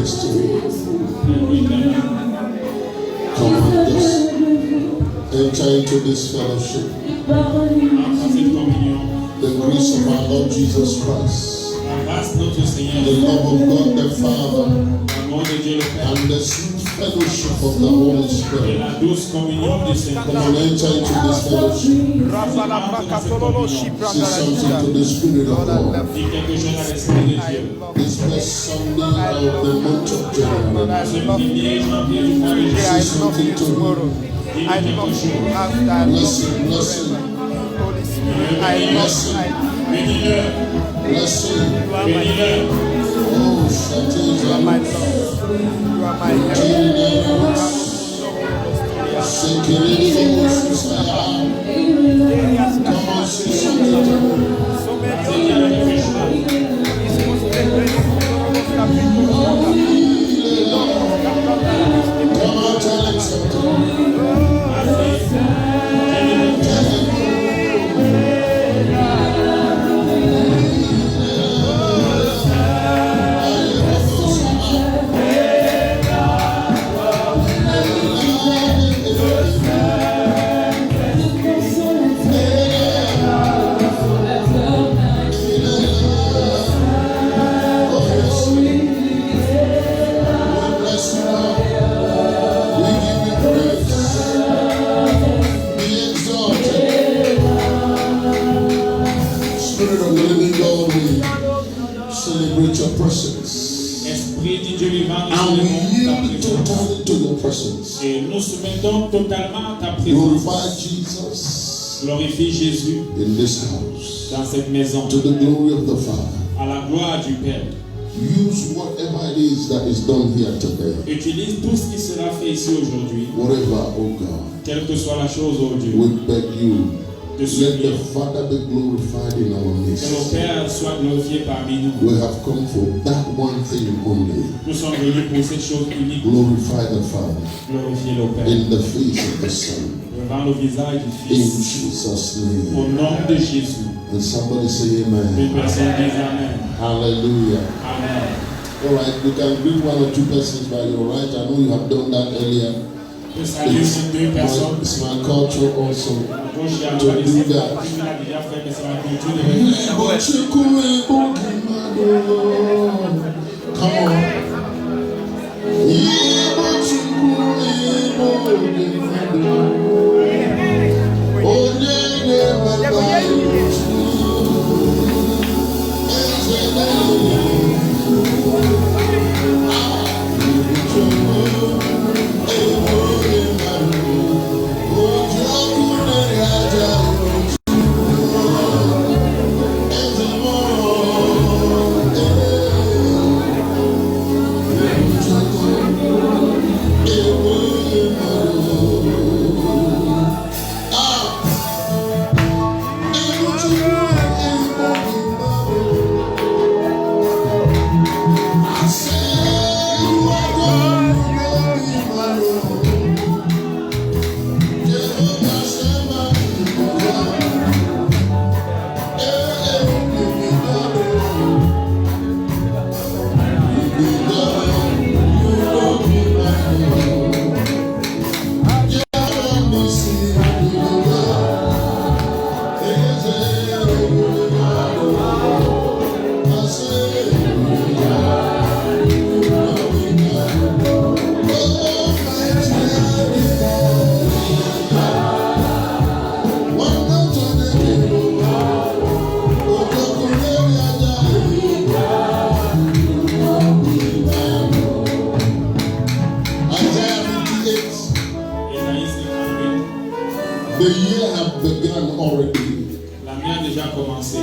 praise to you. Come on, just enter into this fellowship. The grace of our Lord Jesus Christ, the love of God the Father, and the sweet fellowship of the Holy Spirit. Come on, enter into this fellowship. Say something to the Spirit of God. This first Sunday of the month of January. Say something to him. Blessing, blessing. Blessing. Oh, Shatiza. You are my come on, say something. Come on, tell him something. Celebrate your presence. And we yield totally to your presence. Et nous soumettons totalement à ta présence. Glorify Jesus. Glorifie Jésus in this house. Dans cette maison. To the glory of the Father. À la gloire du Père. Use whatever it is that is done here today. Utilise tout ce qui sera fait ici aujourd'hui. Whatever, oh God. Quelle que soit la chose, oh Dieu. We beg you. Let the Father be glorified in our midst. Que le Père soit glorifié parmi nous. We have come for that one thing only. Nous sommes venus pour cette chose unique. Glorify the Father. Glorifier le Père. In the face of the Son. Devant le visage du In Fils. Jesus' name. Au nom de Jésus. And somebody say amen. Une personne dise amen. Hallelujah. Amen. All right, you can greet one or two persons by your right. I know you have done that earlier. It's my culture also to do that. Come on. The year has begun already. L'année a déjà commencé.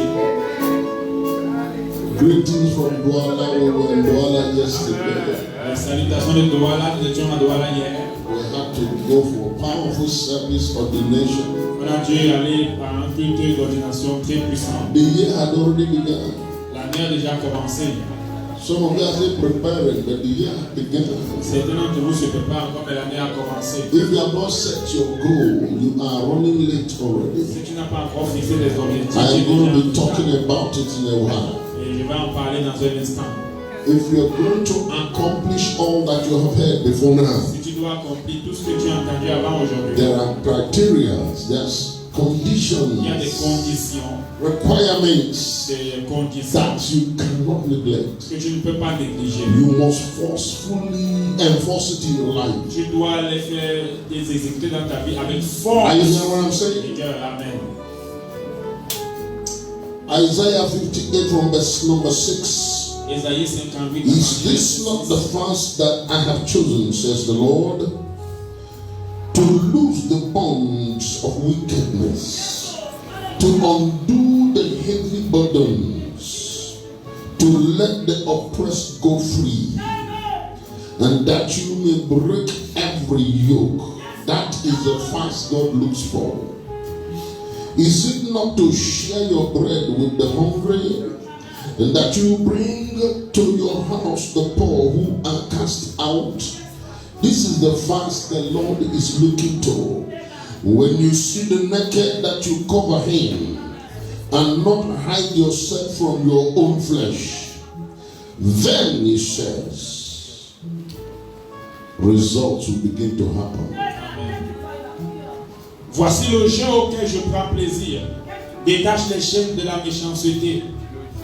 Greetings from Douala. We were in Douala yesterday. Salutations de Douala. Nous étions à Douala hier. We had to go for powerful service ordination. On a dû aller par un culte d'ordination très puissant. The year had already begun. L'année a déjà commencé. Some of you are still preparing, but the year has begun. Certains d'entre vous se préparent comme l'année a commencé. If you have not set your goal, you are running late already. Si tu n'as pas encore fixé des objectifs, I am going to be talking about it in a while. et je vais en parler dans un instant. If you're going to accomplish all that you have heard before now, Si tu dois accomplir tout ce que tu as entendu avant aujourd'hui, there are criteria, there's il y a des conditions, conditions, requirements des conditions that you cannot neglect. que tu ne peux pas négliger. You must forcefully enforce it in your life. Tu dois les faire, les exécuter dans ta vie avec force. Are you hearing what I'm saying? Seigneur, amen. Isaiah 58 from verse number 6. Ésaïe 58. Is this not the fast that I have chosen, says the Lord, to loose the bonds of wickedness, to undo the heavy burdens, to let the oppressed go free, and that you may break every yoke? That is the fast God looks for. Is it not to share your bread with the hungry, and that you bring to your house the poor who are cast out? This is the fast the Lord is looking to. When you see the naked, that you cover him, and not hide yourself from your own flesh. Then, he says, results will begin to happen. Voici le jeu auquel je prends plaisir. Détache les chaînes de la méchanceté.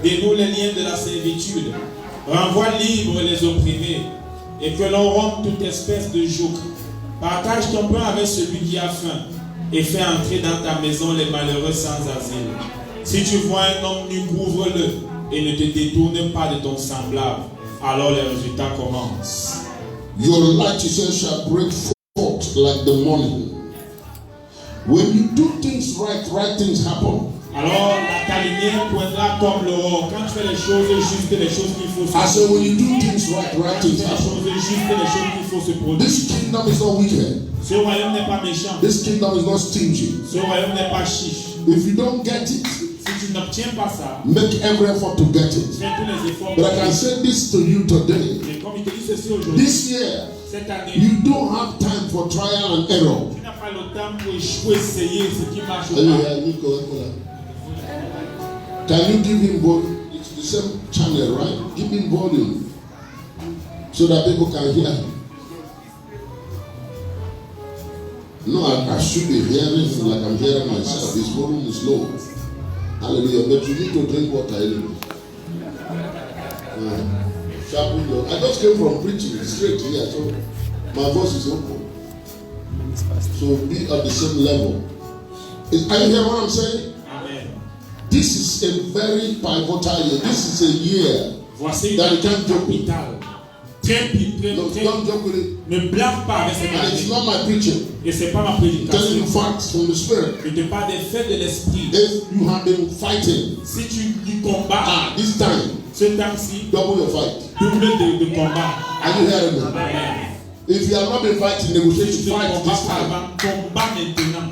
Dénoue les liens de la servitude. Renvoie libres les opprimés. Et que l'on rompe toute espèce de joug. Partage ton pain avec celui qui a faim. Et fais entrer dans ta maison les malheureux sans asile. Si tu vois un homme nu, couvre-le. Et ne te détourne pas de ton semblable. Alors les résultats commencent. Your righteousness shall break forth like the morning. When you do things right, right things happen. Alors ta lumière poindra comme l'aurore. Quand tu fais les choses justes, les choses qu'il faut se I said, when you do things right, right tu things fais les happen. choses justes, les choses qu'il faut se produire. This kingdom is not wicked. Ce royaume n'est pas méchant. This kingdom is not stingy. Ce royaume n'est pas chiche. If you don't get it, Si tu n'obtiens pas ça, make every effort to get it. fais tous les efforts. But I can say this to you today. Mais comme il te dit ceci aujourd'hui, This year, cette année, you don't have time for trial and error. tu n'as pas le temps pour échouer, essayer ce qui marche Can pas. you give him volume? It's the same channel, right? Give him volume so that people can hear him. No, I should be hearing him like I'm hearing myself. His volume is low. Hallelujah. But you need to drink water anyway. Sharpen your. I just came from preaching straight here, so my voice is open. So be at the same level. Are you hearing what I'm saying? Amen. This is a very pivotal year. This is a year Voici that you can't joke with. capital. Très, No, don't joke with it. Ne blague pas avec cette And it's année. not my preaching. Et c'est pas ma I'm telling prédication. you facts from the Spirit. Je te parle des faits de l'esprit. If you have been fighting, Si tu combats, this time, ce temps-ci, double your fight. double de combat. Are you hearing me? Amen. If you have not been fighting, Si negotiation, tu ne fight combats this pas time. avant, combat maintenant.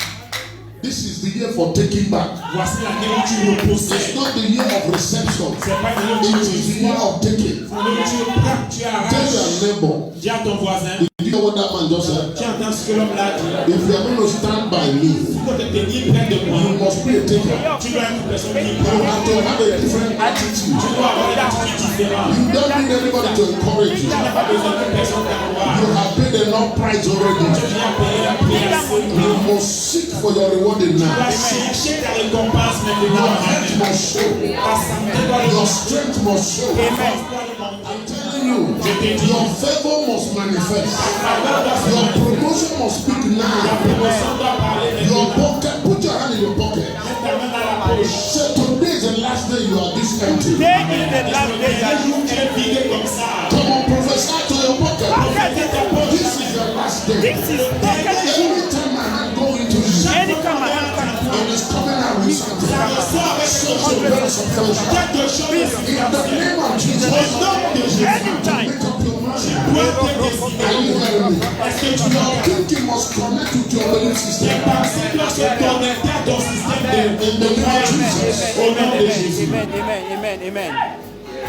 This is the year for taking back. Voici l'année où tu repossèdes. It's not the year of reception. C'est pas une année où It tu is the year reçois. of taking. C'est l'année où tu prends, tu Tell arraches. your neighbor. Dis à ton voisin, Did you hear what that man just said? tu entends ce que l'homme l'a dit. If you are going to stand by me, Tu dois te tenir près de moi. you must be a taker. Tu dois être une personne qui You prend. have to have a different attitude. Tu dois avoir une attitude différente. You don't need anybody to encourage Tu you. n'as pas besoin qu'une personne t'encourage. You have paid enough price already. Tu viens payer un prix assez You grand. must seek for your reward Tu now. dois chercher ta récompense Your maintenant. health must show. Ta santé doit le Your strength must show. I'm telling you, your favor must manifest. Your promotion must speak now. Your pocket, put your hand in your pocket. Say today is the last day you are this empty. Come on, prophesy to your pocket. This is your last day. Every time my hand go into you, and it's coming out with something. Such a very substantial. In the name of Jesus, make up your mind. Are you hearing me? Your thinking must connect with your belief system. In the name of Jesus. Amen.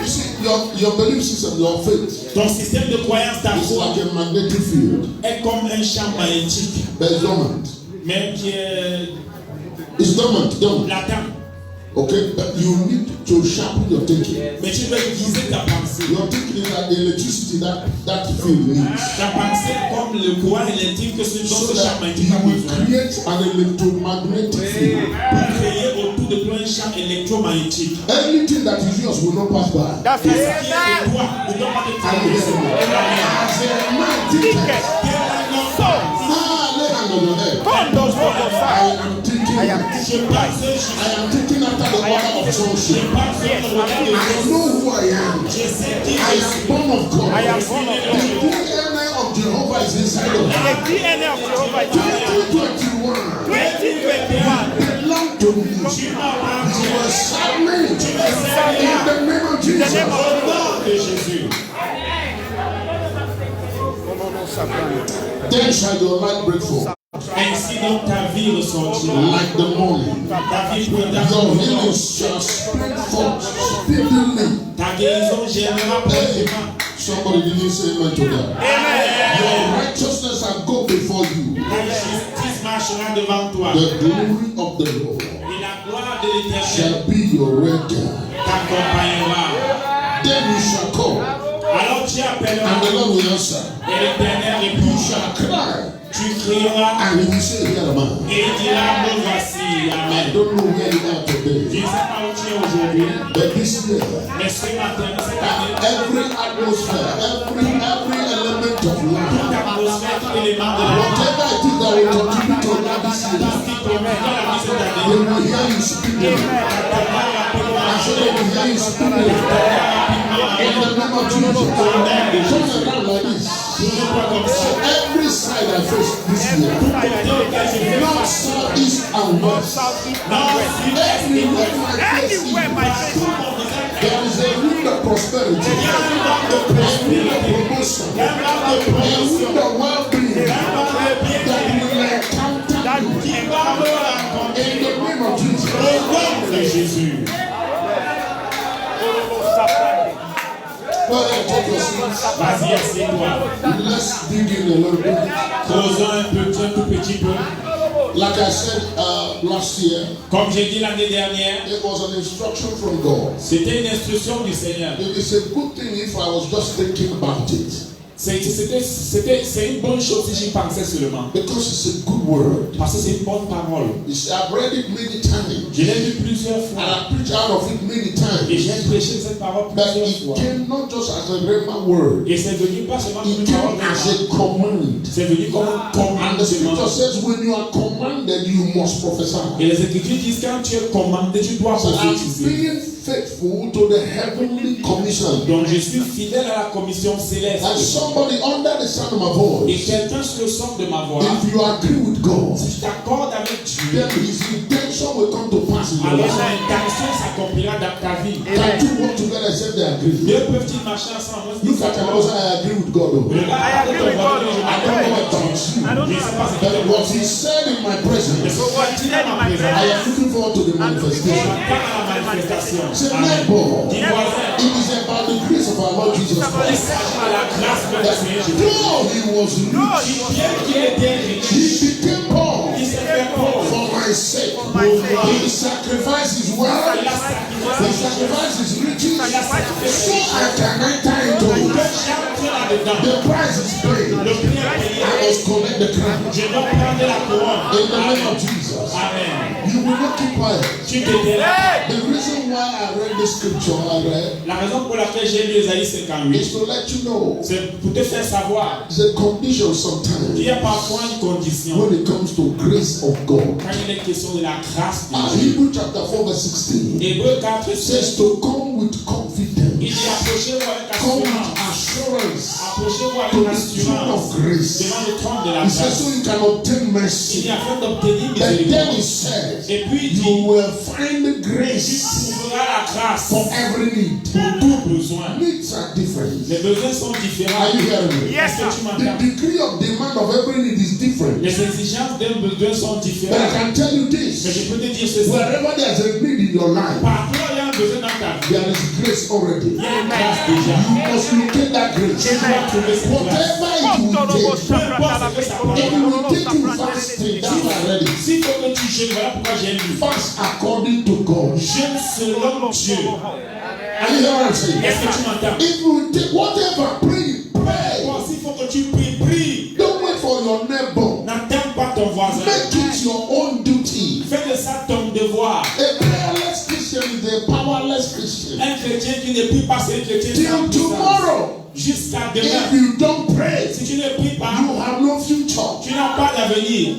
You see, your belief system, your faith, Ton système de croyance, ta is foi, like a magnetic field. est comme un champ magnétique, But it's dormant. mais qui est It's dormant. latent. Okay, but you need to sharpen your thinking. Mais tu dois aiguiser ta pensée. Your thinking is like the electricity that field needs. Ta pensée est comme le courant électrique que ce dont So ce champ that magnétique you a will besoin. create an electromagnetic field. Pour créer autour de toi un champ électromagnétique. Anything that is yours will not pass by. That's Ce qui it. est de toi ne doit pas te traverser. As a man thinketh, lay hand on your head. Come those people I am thinking. I am Je pense, I am thinking after the order of je sonship. pense au regard de I know who I am. je sais qui I je am suis. born of God. I am born of God. The DNA of Jehovah is inside of me. The DNA of Jehovah is 2021 2021. belong to me. Tu m'as You will serve me in the name of In the Jesus. name of au nom de Jésus. Then shall your light break forth Ainsi donc ta vie ressortira. like the morning. Ta vie brillera Your comme le healing jour. shall spring forth speedily. Ta guérison gérera Hey, promptement. somebody didn't say amen to that. Amen. Your righteousness shall go before you. Ta justice marchera devant toi. The glory of the Lord Et la gloire de l'Éternel shall be your redeemer. t'accompagnera. Then you shall call, Alors tu appelleras and the Lord will answer. et l'Éternel You répondra. shall cry, Tu crieras and he will say, Here am I. et il dira, me voici. I Amen. don't know where you are Je today, ne sais pas où tu es aujourd'hui, but this year, mais ce matin, cette année, every atmosphere, every element of toute life, atmosphère, tout élément de la vie, whatever it is that will contribute to life this tout year, ce qui conduit à la vie cette they année, will hear you speaking. I said they will hear you speaking. In the name of Jesus, turn around like this. So every side I face this year, north, south, east, and west, everywhere my face is, Everywhere my face is. there is a wind of prosperity, a wind of promotion, a wind of well-being that will encounter you in the name of Jesus. de Jésus. Go ahead, take your seats. Vas-y, assieds-toi. Let's dig in a little bit. Causons un tout petit peu. Like I said last year, Comme j'ai dit l'année dernière, it was an instruction from God. c'était une instruction du Seigneur. It is a good thing if I was just thinking about it, C'est une bonne chose si j'y pensais seulement. because it's a good word. Parce que c'est une bonne parole. You see, I've read it many times, Je l'ai lu plusieurs and fois. I preached out of it many Et times. j'ai prêché cette parole But plusieurs it fois. came not just as a rhema word, Et c'est venu pas seulement comme it une parole, came as a command. c'est venu comme un And the scripture commandement. says, when you are commanded, you must prophesy. Et les Écritures disent quand tu es commandé, tu dois So I'm prophétiser. being faithful to the heavenly commission. Donc je suis fidèle à la commission céleste. And somebody under the sound of my voice, Et quelqu'un sur le son de ma voix, if you agree with God, si tu t'accordes avec Dieu, then his intention will come to pass in your alors life. l'intention s'accomplira dans ta vie. Can two work together except they agree? Deux peuvent-ils marcher ensemble? Look at your neighbor, say, I agree with God. Oh. I agree with God. I don't know about you, Je sais pas ce but qu'il what he said in my presence, So what he said in my I presence, am looking forward to the manifestation. Pas à la manifestation. Say, Amen. neighbor, Dis voisin, it is about the grace of our Lord Jesus il Christ. s'agit de la grâce de That Seigneur Jésus. though he was rich, Bien qu'il était riche, he became poor il s'est fait pauvre. for my sake. my sake. He sacrificed his wealth, Il a he sacrifié. sacrificed his riches, Il a sacrifié. so I can enter into it. J'entre là-dedans. The price is paid. Le prix est payé. I must collect the crown. Je dois prendre la couronne. In the name Amen. of Jesus. Amen. You will not keep quiet. Tu t'étais là. The reason why I read the scripture I read La raison pour laquelle j'ai lu Ésaïe 58, is to let you know c'est pour te faire savoir there's a condition qu'il sometimes y a parfois une condition when it comes to grace of God. quand il est question de la grâce de Dieu. Hebrew chapter 4 verse 16 Hébreux 4, 16, says to come with il confidence, dit approchez-vous avec come with assurance. assurance Approchez-vous to avec the throne assurance of grace. devant le trône de la He says grâce. so you can obtain Il mercy. y a afin d'obtenir But then miséricorde. he says Et puis il you dit, will find the tu grace trouveras la grâce for every need. pour tout besoin. Needs are different. Les besoins sont différents. Are you hearing me? Yes, Est-ce que tu The m'entends? degree of demand of every need is different. Les exigences d'un besoin sont But I différentes. can tell you Mais this. je peux te dire ceci. Wherever there's a need in your life, Partout où il y a un besoin dans ta ta vie. There is grace already. Il y a une grâce déjà. You must locate that grace. Tu dois trouver cette grâce. Whatever it will take, Peu importe ce que ça prend. it will take you fasting. That's already. S'il faut que tu jeûnes, voilà pourquoi j'aime lu. Fast according to God. Jeûne selon Dieu. Are you hearing what I'm saying? Est-ce que tu m'entends? It will take whatever. Pray. Bon, s'il faut que tu pries, prie. Don't wait for your neighbor. N'attends pas ton voisin. Make it your own duty. Fais de ça ton devoir. A prayerless Christian is a powerless Christian. Un chrétien qui ne prie pas, c'est un chrétien Till sans puissance. tomorrow. Jusqu'à If demain. you don't pray, Si tu ne pries pas, you have no future. tu n'as pas d'avenir.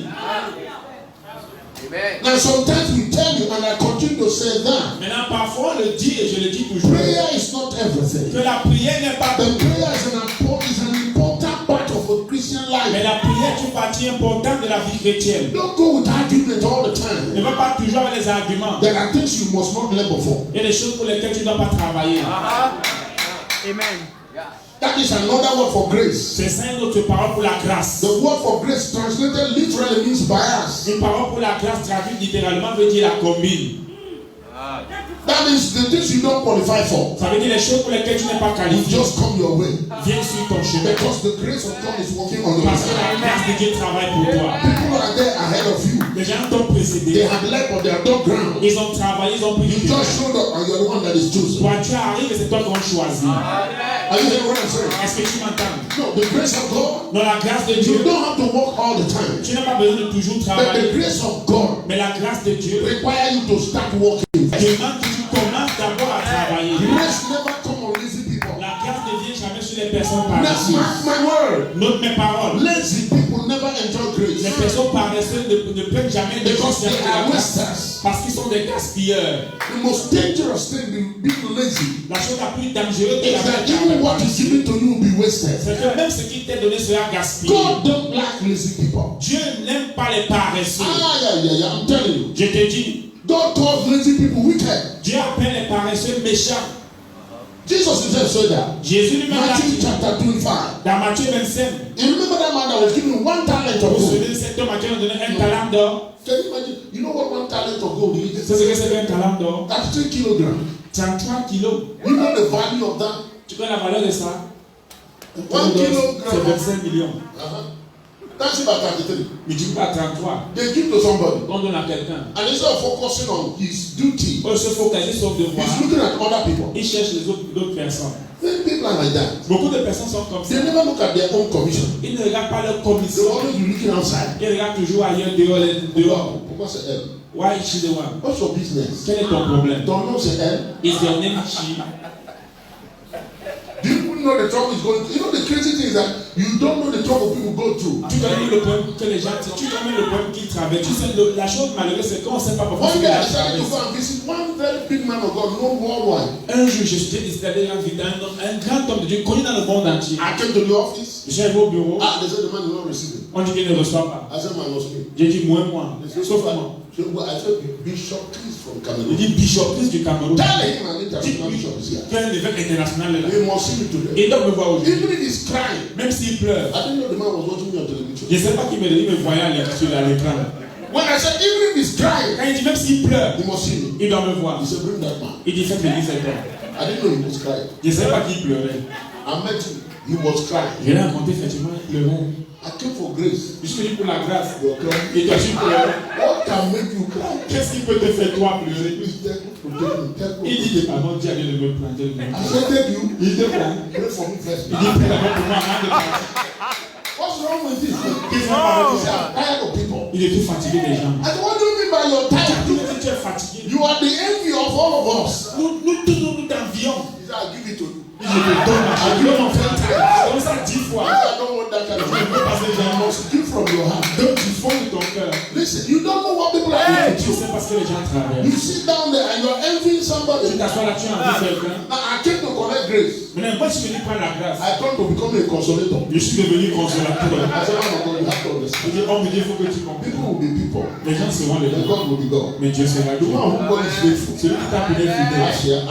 Now sometimes we tell you, and I continue to say that, Maintenant, parfois on le dit et je le dis toujours, prayer is not everything. que la prière n'est pas The tout. prayer is an important part of a Christian Mais life. la prière est une partie importante de la vie chrétienne. Don't go with argument all the Ne time. va pas toujours avec les arguments. There are things you must not labor for. Il y a des choses pour lesquelles tu ne dois pas travailler. Amen. That is another word for grace. C'est ça une autre parole pour la grâce. The word for grace translated literally means bias. Une parole pour la grâce traduite littéralement veut dire la combine. That means the things you don't qualify for Ça veut dire les choses pour lesquelles tu n'es pas will qualifié. just come your way. Viens sur ton chemin. Because the grace of God is working on your Parce que behalf. la grâce de Dieu travaille pour toi. People are there ahead of you. Les gens t'ont They précédé. have left but they have done ground. Ils ont travaillé, ils ont pris You du temps. just showed up and you're the one that is chosen. Toi, tu arrives et c'est toi qu'on choisit. Are you hearing what I'm saying? Est-ce que tu m'entends? No, the grace of God, Dans la grâce de you Dieu, don't have to work all the time. tu n'as pas besoin de toujours But the travailler. grace of God Mais la grâce de Dieu requires you to start working. demande que tu commences d'abord à travailler. Grace never come on lazy people. La grâce ne vient jamais sur les personnes That's paresseuses. my word. Note mes paroles. Lazy people never enjoy Les grace personnes paresseuses ne prennent jamais de because conscience they de la are grâce. wasters. Parce qu'ils sont des gaspilleurs. The most dangerous thing in being lazy La chose la plus dangereuse de is la that vie even what is given to you will be wasted. c'est que même ce qui t'est donné sera gaspillé. God don't like lazy people. Dieu n'aime pas les paresseux. Yeah, I'm telling you. Je te dis, God calls lazy people wicked. Dieu appelle les paresseux méchants. Jesus himself said that. Jésus lui-même l'a Matthew dit chapter 25. dans Matthieu 25. You remember that man that was given 1 talent of Vous vous gold? souvenez de cet homme à qui on a donné un talent d'or? Can you imagine? You know what 1 talent of gold is? C'est ce que c'est qu'un talent d'or? That's 3 kilograms. 33 kilos. You know the value of that? Tu connais la valeur de ça? 1 kilogram. C'est 25 millions. That's about 33. Multiplie par 33. They give to somebody. On donne à quelqu'un. And instead of focusing on his duty, On se focalise sur le devoir. he's looking at other people. Il cherche les d'autres personnes. Many people are like that. Beaucoup de personnes sont comme They ça. never look at their own commission. Ils ne regardent pas leur They commission. will always be looking outside. Ils regardent toujours ailleurs, dehors. Pourquoi c'est elle? Why is she the one? What's your business? Quel est ton problème? Ton nom c'est elle. Is your name she? Do you know the trouble is going through? You know the crazy thing is that you don't know the trouble people go through. Tu connais le problème que les gens, tu connais le problème qu'ils traversent. Tu sais, la chose malheureuse, c'est qu'on ne sait pas pourquoi One ils day I decided to traversent. go and visit one very big man of God known worldwide. Un jour, je suis décidé d'aller visiter un grand homme de Dieu connu dans le monde entier. I came to the office. Je suis arrivé au bureau. They said the man is not receiving. On dit qu'il ne reçoit pas. I said, man, no speak. J'ai dit, moi. Sauf moi. I said, Bishop, please from Il Cameroon. dit, Bishop, plus du Cameroun. Tell him an international bishop is here. Quel évêque international est là? He must see me today. Il doit me voir aujourd'hui. Even if he's crying. Même s'il pleure. I didn't know the man was watching me on television. Je ne sais pas qui me voyait à l'écran. When I said, even if he's crying, Quand il dit, même s'il pleure, he must see me. il doit me voir. He said, bring that man. Il dit, faites venir cet homme. I didn't know he was crying. Je ne sais pas qui pleurait. I met him. He was crying. Je l'ai rencontré, effectivement, il pleurait. I came for grace. Je suis venu pour la grâce. You're crying. Et toi, tu pleurais. What can make you cry? Qu'est-ce qui peut te faire toi pleurer? Please tell me, protect me, tell me. Il dit, pardon, Dieu a de me prendre. I said, thank you. Il te prend. Pray for me first. Il dit, prie d'abord pour moi avant de partir. What's wrong with this? Qu'est-ce qui va pas avec ça? I'm tired of people. Il est tout fatigué des gens. And what do you mean by you're tired? Tu es fatigué. You are the envy of all of us. Nous tous, nous t'envions. He said, I'll give it to you. Je te donne. Je te donne en fait. Comme ça 10 fois. I don't want that kind of thing. Parce que You must give from your heart. donne du fond de ton cœur. Listen, you don't know what people are Tu doing to you. sais parce que les gens travaillent. You sit down there and you're envying Tu somebody. t'assois là, tu envies quelqu'un. Now, I came to collect grace. Maintenant, moi, je suis venu prendre la grâce. I come to become a consolator. Je suis devenu consolateur. I said, man of God, you have to Je understand. dis, homme de Dieu, il faut que tu comprennes. People will be people. Les gens seront les And gens. God will be God. Mais Dieu sera The Dieu. one who God is faithful. Celui qui t'a appelé fidèle. Asher.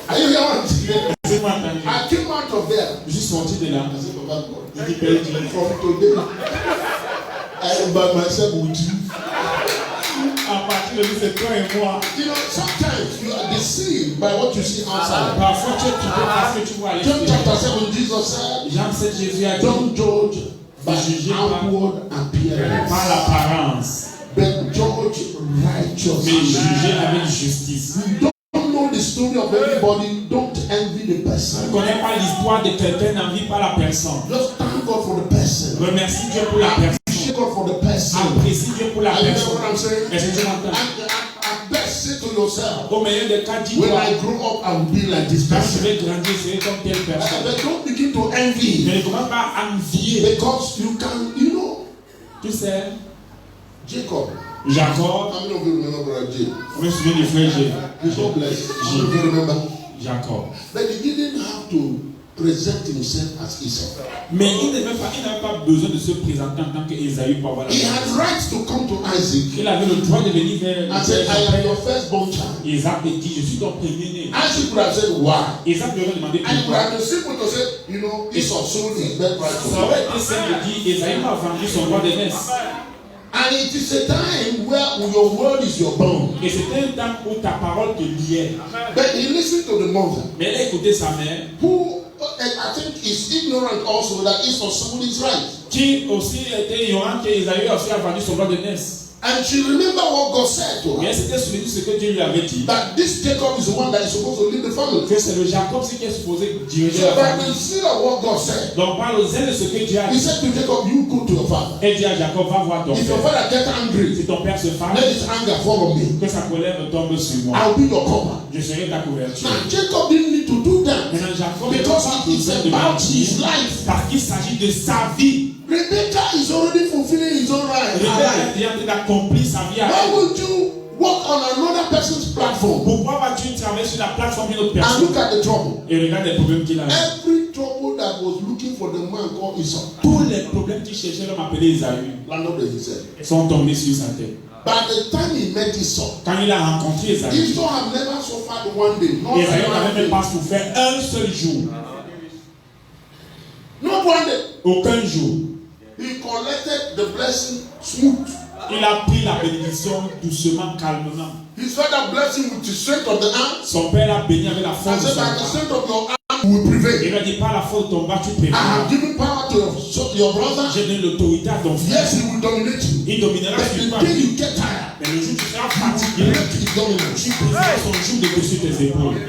Are you hearing what I'm saying? Laissez-moi entendre. I came out of there. Je suis sorti de là. I said, Papa God, Il dit, Père Dieu, from today, I am by myself with you. à partir de nous, c'est toi et moi. You know, sometimes you are deceived by what you see outside. Parfois, tu es trompé parce que tu vois à John l'extérieur. chapter 7, Jesus said, Jean 7, Jésus a dit, don't judge by Jugez par- outward appearance, par l'apparence, but judge mais righteously. jugez avec justice. You don't know the story of everybody, don't envy the Tu ne person. connais pas l'histoire de quelqu'un, n'envie pas la personne. Just thank God for the person. Remercie Dieu pour la personne. Appreciate God for the person. Apprécie Dieu pour la Are you know personne. what I'm saying? Est-ce que tu m'entends? At best, say to yourself, Au meilleur des cas, when dis-toi, I grow up, I will be like this quand je person. vais grandir, je serai comme telle personne. But don't begin to envy, Mais ne commence pas à envier. because you can, you know, Tu sais, Jacob. Jacob, How many of you remember Brother Jacob? je me souviens du frère God bless. How many of you remember? Jacob. But he didn't have to present himself as Esau. Mais il n'avait pas besoin de se présenter en tant qu'Ésaü pour avoir la He had personne. rights to come to Isaac Il avait le droit de venir vers and say, I am vers your firstborn child. Isaac et dit, je suis ton premier-né. Isaac would have said, why? Isaac lui aurait demandé And it would pourquoi. have been simple to say, you know, Esau sold his birthright to Ça me. aurait été simple de dire, Ésaü m'a vendu son droit d'aînesse. And it is a time where your word is your bond. Et c'était un temps où ta parole te liait. But he listened to the mother, Mais elle a écouté sa mère, who I think is ignorant also that Esau sold his right. qui aussi était ignorante qu'Ésaü aussi a vendu son droit d'aînesse. And she remembered what God said to Mais her. elle s'était souvenue de ce que Dieu lui avait dit. That this Jacob is the one that is supposed to lead the family. Que c'est le Jacob qui est supposé diriger So la by the famille. seal of what God said, Donc par le zèle de ce que Dieu a he dit, said to Jacob, you go to your father. elle dit à Jacob, va voir ton If your père. father gets angry, Si ton père se let fâche, his anger fall on me. que sa colère tombe sur moi. I'll be your cover. Je serai ta couverture. Now Jacob didn't need to do that Maintenant Jacob n'a because pas it is besoin de about his mentir life. parce qu'il s'agit de sa vie. Rebecca is already fulfilling his own right. Rebecca est en train d'accomplir sa vie à Why elle. would you walk on another person's platform Pourquoi vas-tu travailler sur la plateforme d'une autre and personne look at the trouble? et regarde les problèmes qu'il a? Every trouble that was looking for the man called Esau Tous les problèmes qui cherchaient l'homme appelé Isaïe landed on his head. sont tombés sur sa tête. By the time he met Esau, Quand il a rencontré Isaïe, Esau had never suffered one day. Not Isaïe one n'avait day. même pas souffert un seul jour. Not one day. Aucun jour. He collected the blessing smooth. Il a pris la bénédiction doucement, calmement. His father blessed him with the strength of the arm. Son père l'a béni avec la And force de said, son by the bras. strength of your arm, you will prevail. Il lui a dit, par la force de ton bras, tu I have prévaudras. given power to your brother. J'ai donné l'autorité à ton frère. Yes, he will dominate you. Il dominera But sur the toi. day you get tired, Mais le jour où tu seras he fatigué, will break his dominance. tu briseras son joug de dessus tes épaules.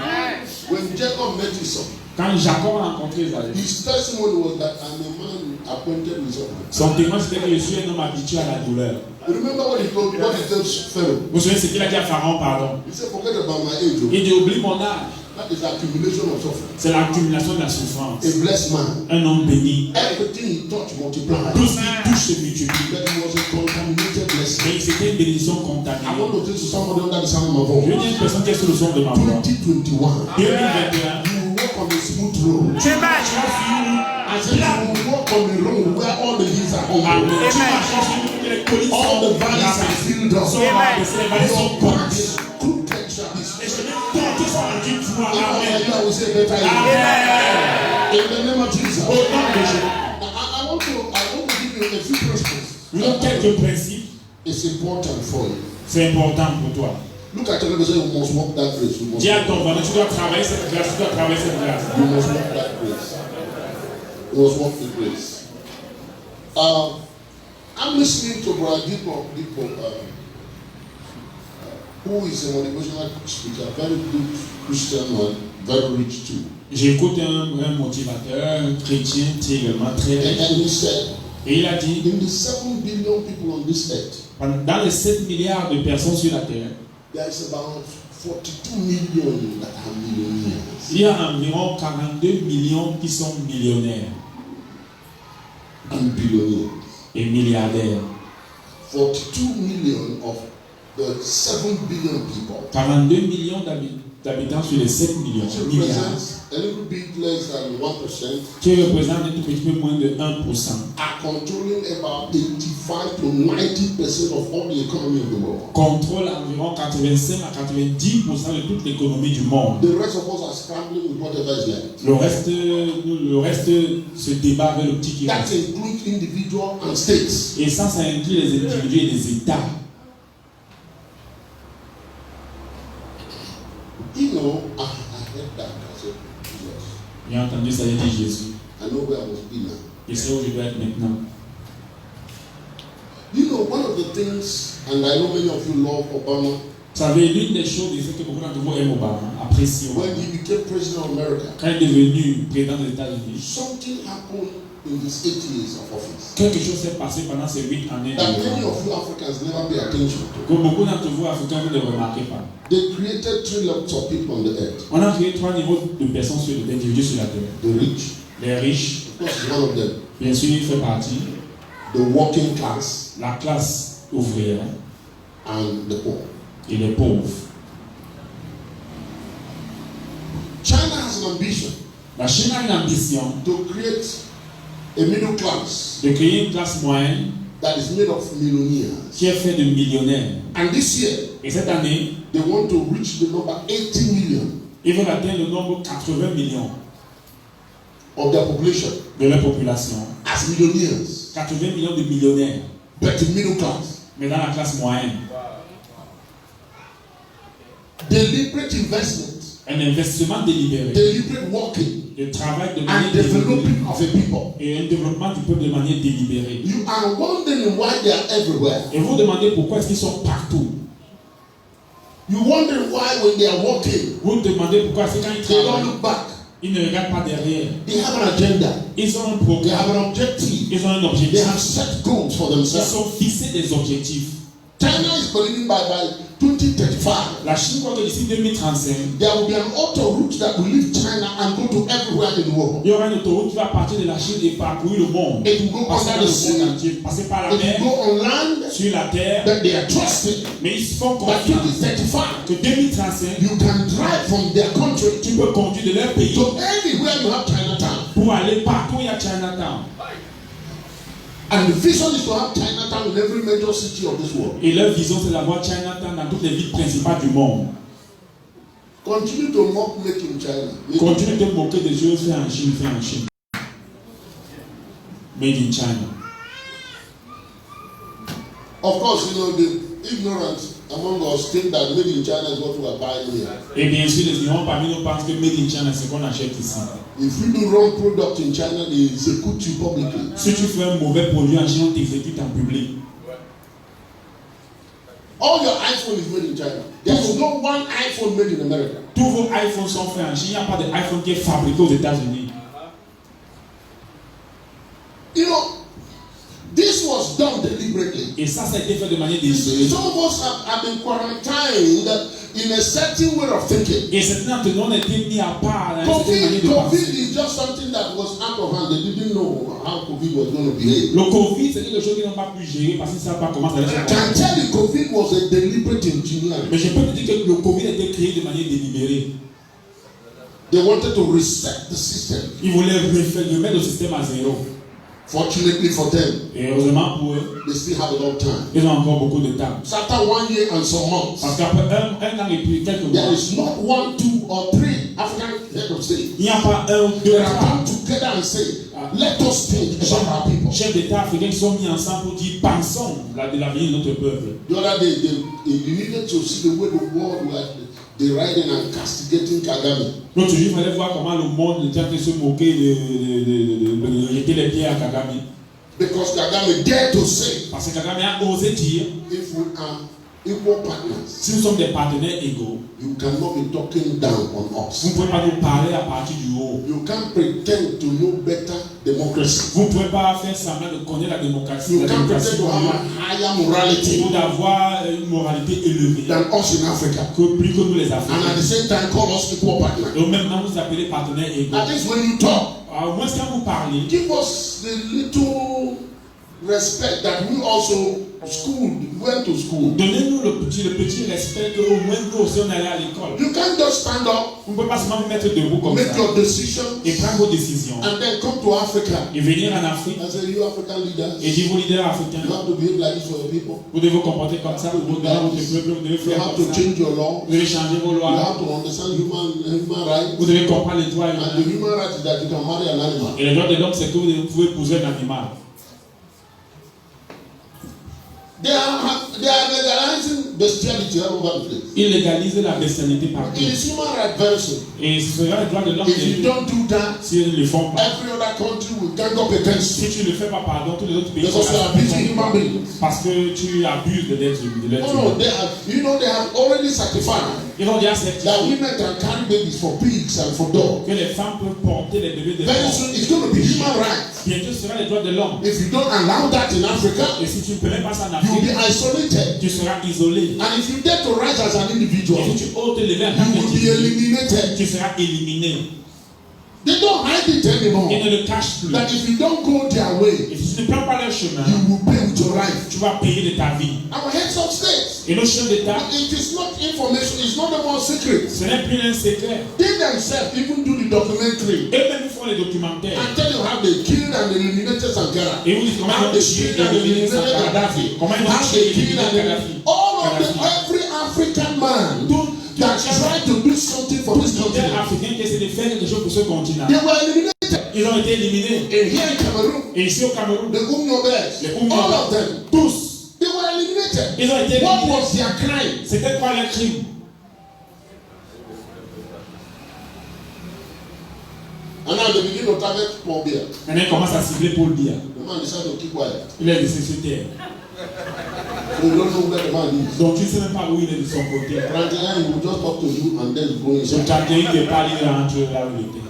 When Jacob met Esau, Quand Jacob a rencontré Isaïe, his testimony was that I'm a man appointed with suffering. son témoin c'était que je suis un homme habitué à la douleur. You remember what he told Pharaoh? Vous savez ce qu'il a dit à Pharaon, pardon? He said, forget about my age. Il dit, oublie mon âge. That is the accumulation of suffering. C'est l'accumulation de la souffrance. A blessed man. Un homme béni. Everything he touched multiplied. Tout ce qu'il touche se multiplie. But it was a contaminated blessing. Mais c'était une bénédiction I contaminée. want to tell you somebody under the sound of my Je veux voice. dire une personne qui est sur le son de ma voix. 2021. 2021. You will walk on a smooth road. Amen. I said you will walk on a road where all the hills are Amen. open. Tu marches sur toutes les collines All the sont valleys are rabaissées. filled up. Sont rabaissées, les vallées sont Your courtes. paths crooked shall be Et straight. je vais compter sur la vie de toi. If I were Amen. you, I would say better you. Amen. In the name of Jesus. Au nom de Jésus. I want to give you a few principles. Nous avons quelques principes. It's important for you. C'est important pour toi. Look at your neighbor and say, you must walk that grace. You must Dis à ton voisin, tu dois travailler cette grâce, tu dois travailler cette grâce. You must walk that grace. You must walk the grace. I'm listening to Brother Deepo, who is a motivational speaker, very good Christian man, very rich too. J'écoute un motivateur, un chrétien qui est également très riche. And he said, Et il a dit, in the 7 billion people on this earth, dans les 7 milliards de personnes sur la terre, there is about 42 million that are millionaires. il y a environ 42 millions qui sont millionnaires And billionaires. et milliardaires. 42 million of the 7 billion people. 42 millions d'habitants sur les 7 millions. Which Milliards. represents a little bit less than 1%. Qui représente un tout petit peu moins de 1%. Are controlling about 85 to 90% of all the economy of the world. Contrôle environ 85 à 90% de toute l'économie du monde. The rest of us are scrambling with whatever is left. Le reste se débat avec le petit qui That reste. includes individual and states. Et ça inclut les individus et les États. J'ai entendu ça, j'ai dit Jésus. I know where I must be now. Je sais où je dois être maintenant. You know, one of the things, and I know many of you love Obama. Vous savez, l'une des choses que beaucoup d'entre vous aiment Obama, apprécient When he became president of America, quand il est devenu président des États-Unis, something happened in his 8 years of office quelque chose s'est passé pendant ces 8 années de that many gouvernement of you Africans never pay attention to. que beaucoup d'entre vous, Africains, vous ne remarquez pas. They created 3 lots of people on the earth. On a créé 3 niveaux de personnes, d'individus sur la terre. The rich, Les riches, of course, is one of them. bien sûr, il fait partie. The working class La classe ouvrière and the poor. et les pauvres. China has an ambition La Chine a une ambition to create a middle class de créer une classe moyenne that is made of millionaires. qui est faite de millionnaires. And this year, Et cette année, they want to reach the number 80 million ils veulent atteindre le nombre 80 millions of their population de leur population. as millionaires, 80 millions de millionnaires, but in middle class. mais dans la classe moyenne. Deliberate investment, Un investissement délibéré, deliberate working, le travail de manière and délibérée developing of a people. et un développement du peuple de manière délibérée. You are wondering why they are everywhere. Et vous demandez pourquoi est-ce qu'ils sont partout. You wonder why when they are working, Vous demandez pourquoi est-ce que quand ils they don't travaillent, look back. ils ne regardent pas derrière. They have an agenda. Ils ont un They programme, have an objective. ils ont un They objectif. have set goals for Ils themselves. sont fixés des objectifs. China is believing by 2035 La Chine croit que d'ici 2035, there will be an autoroute that will leave China and go to everywhere in the world. il y aura une autoroute qui va partir de la Chine et parcourir le monde. It will go Passer under dans the le monde sea. entier, passer par la It will mer, go on land. sur la terre. But they are trusting Mais ils se font by confiance 2035 que 2035, you can drive from their country tu peux conduire de leur pays to anywhere you have Chinatown. pour aller partout où il y a Chinatown. And the vision is to have Chinatown in every major city of this world. Et leur vision, c'est d'avoir Chinatown dans toutes les villes principales du monde. Continue to mock make in China. Continue de moquer des choses faites en Chine, faites en Chine. Made in China. Of course, you know, the ignorant among us think that made in China is what we are buying here. Et bien sûr, les ignorants parmi nous pensent que Made in China, c'est ce qu'on achète ici. If you do wrong product in China, they execute you publicly. Si tu fais un mauvais produit en Chine, on t'exécute en public. All your iPhone is made in China. There is no one iPhone made in America. Tous vos iPhones sont faits en Chine. Il n'y a pas d'iPhone qui est fabriqué aux États-Unis. You know, this was done deliberately. Et ça a été fait de manière You see, délibérée. some of us have been quarantined in a certain way of thinking. Et certains d'entre nous ont été mis à part dans une certaine manière de COVID penser. is just something that was out of hand. They didn't know how COVID was going to behave. Le Covid, c'est quelque chose qu'ils n'ont pas pu gérer parce qu'ils ne savent pas comment ça allait se I can passer. tell you, COVID was a deliberate engineering. Mais je peux te dire que le Covid a été créé de manière délibérée. They wanted to reset the system. Ils voulaient remettre le système à zéro. Fortunately for them, Et heureusement pour eux, they still have a lot of time. ils ont encore beaucoup de temps. So after 1 year and some months, Parce qu'après un an et puis quelques there mois, is not 1, 2, or 3 African head of state il n'y a pas un, deux, that have trois come together and say, let us think about our people. chefs d'État africains qui sont mis ensemble pour dire pensons de l'avenir de notre peuple. The other day, you needed to see the way the world was deriding and castigating Kagame. L'autre jour, il fallait voir comment le monde était en train de se moquer de jeter les pieds à Kagame. Because Kagame dared to say, Parce que Kagame a osé dire, if we are equal partners, si nous sommes des partenaires égaux, you cannot be talking down on us. vous ne pouvez pas nous parler à partir du haut. You can't pretend to know better democracy. Vous ne pouvez pas faire semblant de connaître la démocratie. You La can't démocratie pretend to have a higher morality ou d'avoir une moralité élevée than us in Africa. que plus que nous les And at the Africains. same time call us equal partners. Et au même temps, vous appelez partenaires égaux. At least when you talk, Au moins, quand vous parlez, give us the little respect that we also went to school. donnez-nous le petit respect qu'au moins nous aussi on allait à l'école. You can't just stand up, Vous ne pouvez pas seulement vous mettre debout comme make ça your decision, et prendre vos décisions and then come to Africa et venir en Afrique and say, you African leaders, et dire vos leaders you africains, have to behave like this for your people. vous devez vous comporter comme ça pour votre peuple, vous devez You faire have comme to ça, change your law. vous devez changer vos You lois, have to understand human rights. vous devez comprendre les droits And humains. the human right is that you can marry an animal. Et les droits de l'homme, c'est que vous pouvez épouser un animal. They are legalizing bestiality all over the place. Ils légalisent la bestialité partout. It is human rights very soon. Et ce sera le droit de l'homme. If you don't do that, si ils ne le font pas, every other country will gang up against you. si tu ne le fais pas, pardon, tous les autres pays. Because they are abusing human beings. Parce que tu abuses de l'être humain. No, they have already certified Ils ont déjà certifié that women can carry babies for pigs and for dogs. que les femmes peuvent porter les bébés de Very l'homme. soon it's going to be human rights. Bientôt ce sera les droits de l'homme. If you don't allow that in Africa, Et si tu ne peux même pas ça en you will Afrique, be isolated. tu seras isolé. And if you dare to rise as an individual, Et si tu oses te lever en tant you will be qu'individu, eliminated. tu seras éliminé. They don't hide it anymore. Ils ne le cachent plus. That if you don't go their way, Et si tu ne prends pas leur chemin, you will pay with your life. tu vas payer de ta vie. Our heads of states, Et nos chefs d'État, it is not information, it's not more secret. ce n'est plus un secret. They themselves even do the documentary Eux-mêmes font les documentaires. and tell you how they killed and eliminated Sankara. Et vous dites comment How ils they ont tué killed et and éliminé eliminated Sankara. Gaddafi. Comment ils How ont they tué et killed éliminé and Gaddafi. all of them, every African man that tried to do something for this Les continent, Africains qui essaient de faire quelque chose pour ce continent, they were eliminated. ils ont été éliminés. And here in Cameroon, Et ici au Cameroun, the Umnobels, les Oumou, all of them, tous, they were eliminated. ils ont été What éliminés. was their crime? C'était quoi leur crime? And now they begin to target Paul Biya. Maintenant, ils commencent à cibler Paul Biya. The man decided to keep quiet. Il est de se taire. So you don't know where the man is. Donc tu ne sais même pas où il est de son côté. Franklin, he will just talk to you and then go Son inside. quartier, il te parle, il rentre là où il était.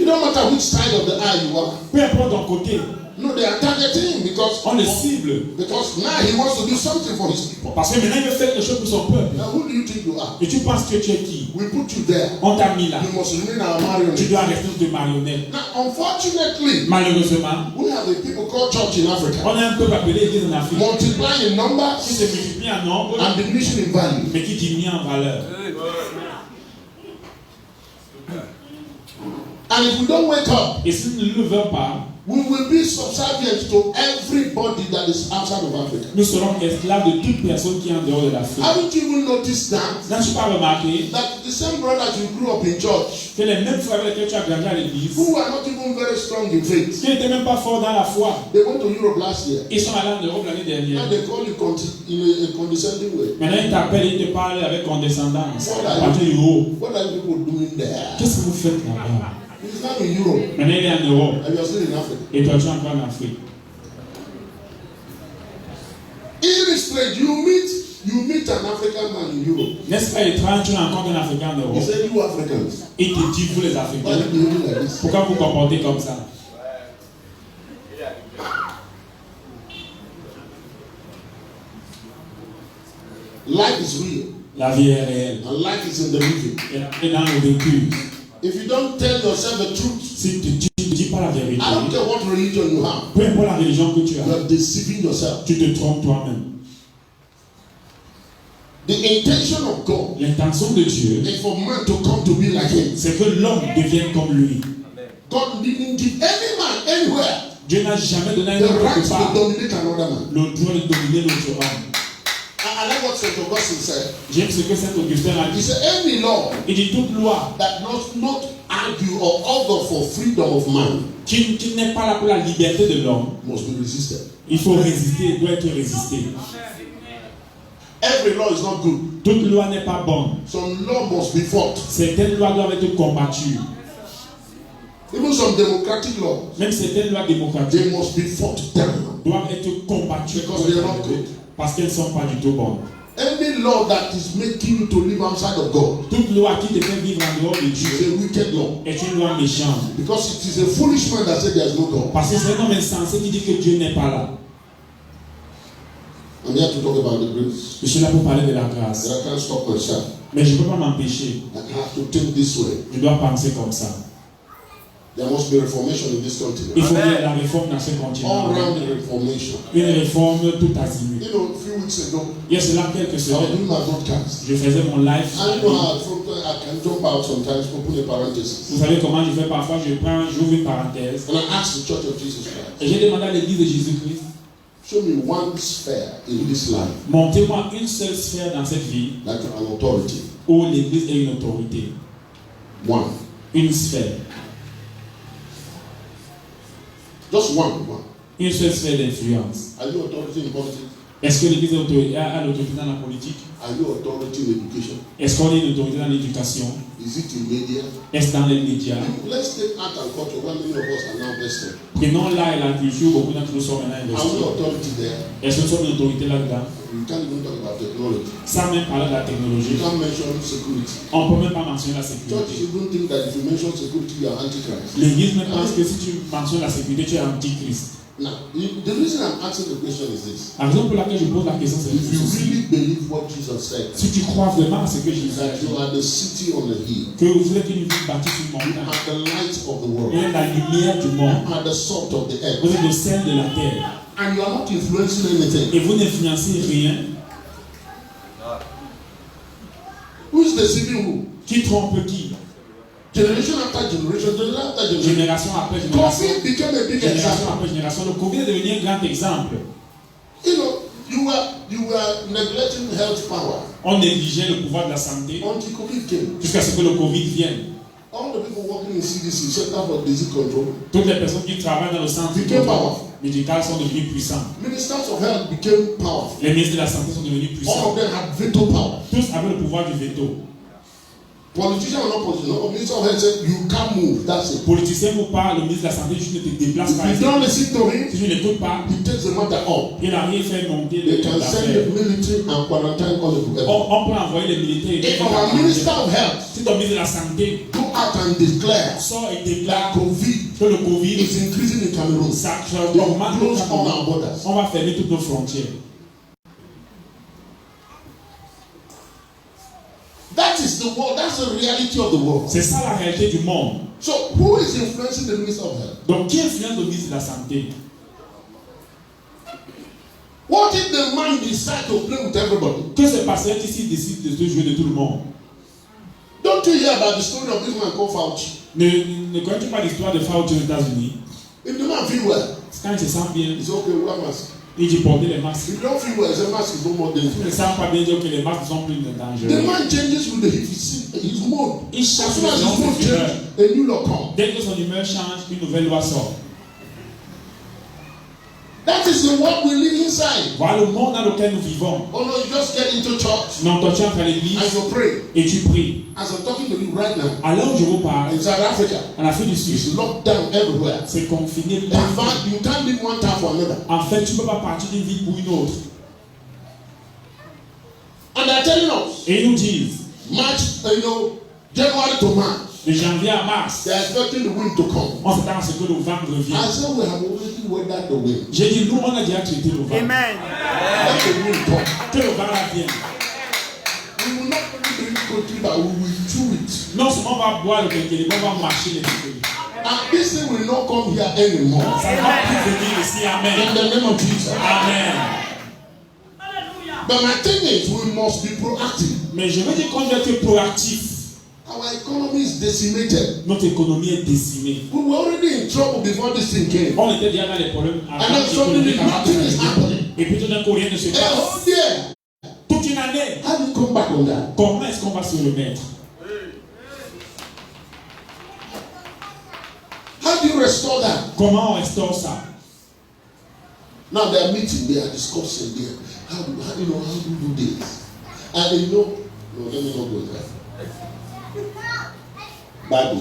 It don't matter which side of the eye you are. Peu importe ton côté, No, they are targeting him because on le cible. now he wants to do something for his people. Parce que maintenant il veut faire quelque chose pour son peuple. Now who do you think you are? Et tu penses que tu es qui? We put you there. On t'a mis là. You must remain our Tu marionette. dois rester de marionnette. Now, unfortunately, Malheureusement, we have a people called church in Africa, on a un peuple appelé Église en Afrique multiplying in qui numbers se multiplie en nombre, and diminishing in value. mais qui diminue en valeur. And if we don't wake up, Et si nous ne le faisons pas, we will be subservient to everybody that is outside of Africa. nous serons esclaves de toute personne qui est en dehors de l'Afrique. Haven't you even noticed that? N'as-tu pas remarqué That the same brothers you grew up in church, que les mêmes frères avec lesquels tu as grandi à l'église, who are not even very strong in faith, qui n'étaient même pas forts dans la foi, they went to Europe last year. ils sont allés en Europe l'année dernière. Now they call you in a condescending way. Maintenant, ils t'appellent, ils te parlent avec condescendance. Voilà. Parce que, oh, What are you people doing there? qu'est-ce que vous faites là-bas? He's now in Europe Maintenant, il est en Europe. and you are still in Africa. Et toi, tu es encore en Afrique. It is strange. You meet an African man in Europe. N'est-ce pas étrange, tu rencontres un Africain en He Europe. said, "You Africans, Il te dit, vous les why are Africains, you behaving like this?" pourquoi vous comportez comme ça? Life is real, La vie est réelle. and life is in the living. Et dans le vécu, If you don't tell yourself the truth, si tu ne dis pas la vérité, I don't care what religion you have, peu importe la religion que tu you as, are deceiving yourself. tu te trompes toi-même. The intention of God L'intention de Dieu, is for man to come to be like Him. c'est que l'homme devienne comme lui. God didn't give any man anywhere Dieu n'a jamais donné à un the homme right quelque to part dominate another man. le droit de dominer l'autre homme. I like what St. Augustine said. J'aime ce que Saint Augustin a He dit. said, any law Il dit toute loi that does not argue or argue for freedom of man qui n'est pas là pour la liberté de l'homme, must be resisted. il faut résister, doit être résisté. Every law is not good. Toute loi n'est pas bonne. Some law must be fought. Certaines lois doivent être combattues. Even some democratic laws, Même certaines lois démocratiques they must be fought down. doivent être combattues Because they are not good. parce qu'elles ne sont pas du tout bonnes. Any law that is making you to live outside of God Toute loi qui te fait vivre en dehors de is Dieu a wicked law. est une loi méchante. Because it is a foolish man that said there is no God. Parce que c'est un homme insensé qui dit que Dieu n'est pas là. I'm here to talk about the grace. Je suis là pour parler de la grâce. But I can't stop myself. Mais je ne peux pas m'empêcher. I have to think this way. Je dois penser comme ça. There must be reformation in this country. Il faut qu'il y ait la réforme dans ce continent. All round reformation. Une réforme tout azimut. You know, a few weeks ago, Il y a cela quelques I was semaines, doing my broadcast. je faisais mon live. I know how I can jump out sometimes, open a parenthesis. Vous savez comment je fais parfois? J'ouvre une parenthèse. And I asked the Church of Jesus Christ, Et j'ai demandé à l'église de Jésus-Christ, show me one sphere in this life, montez-moi une seule sphère dans cette vie like an authority. où l'église est une autorité. One. Une sphère. Just one. Une seule sphère d'influence. Are you authority in politics? Est-ce que l'Église a l'autorité dans la politique? Are you authority in education? Est-ce qu'on est une autorité dans l'éducation? Is it in media? Est-ce dans les médias? Let's take art and culture. One many of us are now vested. Prenons l'art et la culture, beaucoup d'entre nous sommes maintenant Are we investis. authority there? Est-ce que nous sommes une autorité là-dedans? We can't even talk about technology. Sans même parler de la You technologie. can't mention security. On ne peut même pas mentionner la Churches sécurité. even think that if you mention security, you are antichrist. L'Église même pense que si tu mentionnes la sécurité, tu es antichrist. Now, the reason I'm asking the question is this. La raison pour laquelle je pose la question, c'est If you ceci. really believe what Jesus said, Si tu crois vraiment à ce que Jésus a that dit, you are the city on the hill, que vous êtes une ville bâtie sur une you montagne, are the light of the vous world, êtes la lumière du monde, you are the salt of the earth, vous êtes le sel de la terre, and you are not influencing anything. et vous n'influencez rien, Who is deceiving who? qui trompe qui? Generation after generation, generation after generation. Génération après génération, COVID became a big génération example. après génération. Le Covid est devenu un grand exemple. You know, you were neglecting health power On négligeait le pouvoir de la santé until COVID came. jusqu'à ce que le Covid vienne. All the people working in CDC, Center for Disease Control, Toutes les personnes qui travaillent dans le centre médical sont devenues puissantes. ministers of health became powerful. Les ministres de la santé sont devenus All puissants. of them had veto power. Tous avaient le pouvoir du veto. Politicians are not politicians. No, minister of health said you can't move. That's it. Politicien vous parle, le ministre de la santé, juste ne te déplace pas. If you don't listen to him, Si tu n'écoutes pas, he takes the matter up. il n'a rien fait monter They can send l'affaire. the military and quarantine all the people. On peut envoyer les militaires. If our minister of health Si ton ministre de la santé go out and declare sort et that déclare COVID que le Covid is increasing in Cameroon, ça we augmente au close all Cameroun, our borders. on va fermer toutes nos frontières. That is the world. That's the reality of the world. C'est ça la réalité du monde. So who is influencing the minister of health? Donc qui influence le ministre de la santé? What if the man decide to play with everybody? Que ce pasteur ici décide de se jouer de tout le monde? Don't you hear about the story of this man called Fauci? Ne connais-tu pas l'histoire de Fauci aux États-Unis? If the man feel well, Quand il se sent bien, it's okay, wear mask. il dit porter les masques. If you don't feel well, the mask is no more Il ne dangerous. sent pas bien dire que les masques sont plus The dangereux. man changes with his mood. Il As change soon as his selon mood ses humeurs. changes, a new law comes. Dès que son humeur change, une nouvelle loi sort. That is the world we live inside. Voilà le monde dans lequel nous vivons. Oh no, you just get into church Non, toi tu entres à l'église and you pray. et tu pries. As I'm talking to you right now, Alors je vous parle, in South Africa, en Afrique du Sud, it's locked down everywhere. c'est confiné In partout. fact, you can't leave one town for another. En fait, tu ne peux pas partir d'une ville pour une autre. And they're telling us, Et ils nous disent, March, January to March, de janvier à mars, they're expecting the wind to come. on s'attend à ce que le vent revienne. I said we have already weathered the wind. J'ai dit, nous, on a déjà traité le vent. Amen. Let the wind come. Que le vent là vienne. We will not only drink country, but we will chew it. Non seulement on va boire le kékéli, mais on va marcher les kékéli. And this thing will not come here anymore. Ça ne va plus venir ici. In Amen. the name of Jesus. Amen. But my thing is, we must be proactive. Mais je veux dire qu'on doit être proactif. Our economy is decimated. Notre économie est décimée. We were already in trouble before this thing came. On était déjà dans les problèmes And then suddenly nothing is happening. Et puis tout d'un coup, rien ne se A passe. whole year. Toute une année. How do you come back on that? Comment est-ce qu'on va se remettre? How do you restore that? Comment on restaure ça? Now they are meeting, they are discussing there. How do you do this? And no, let me not go there. Bible.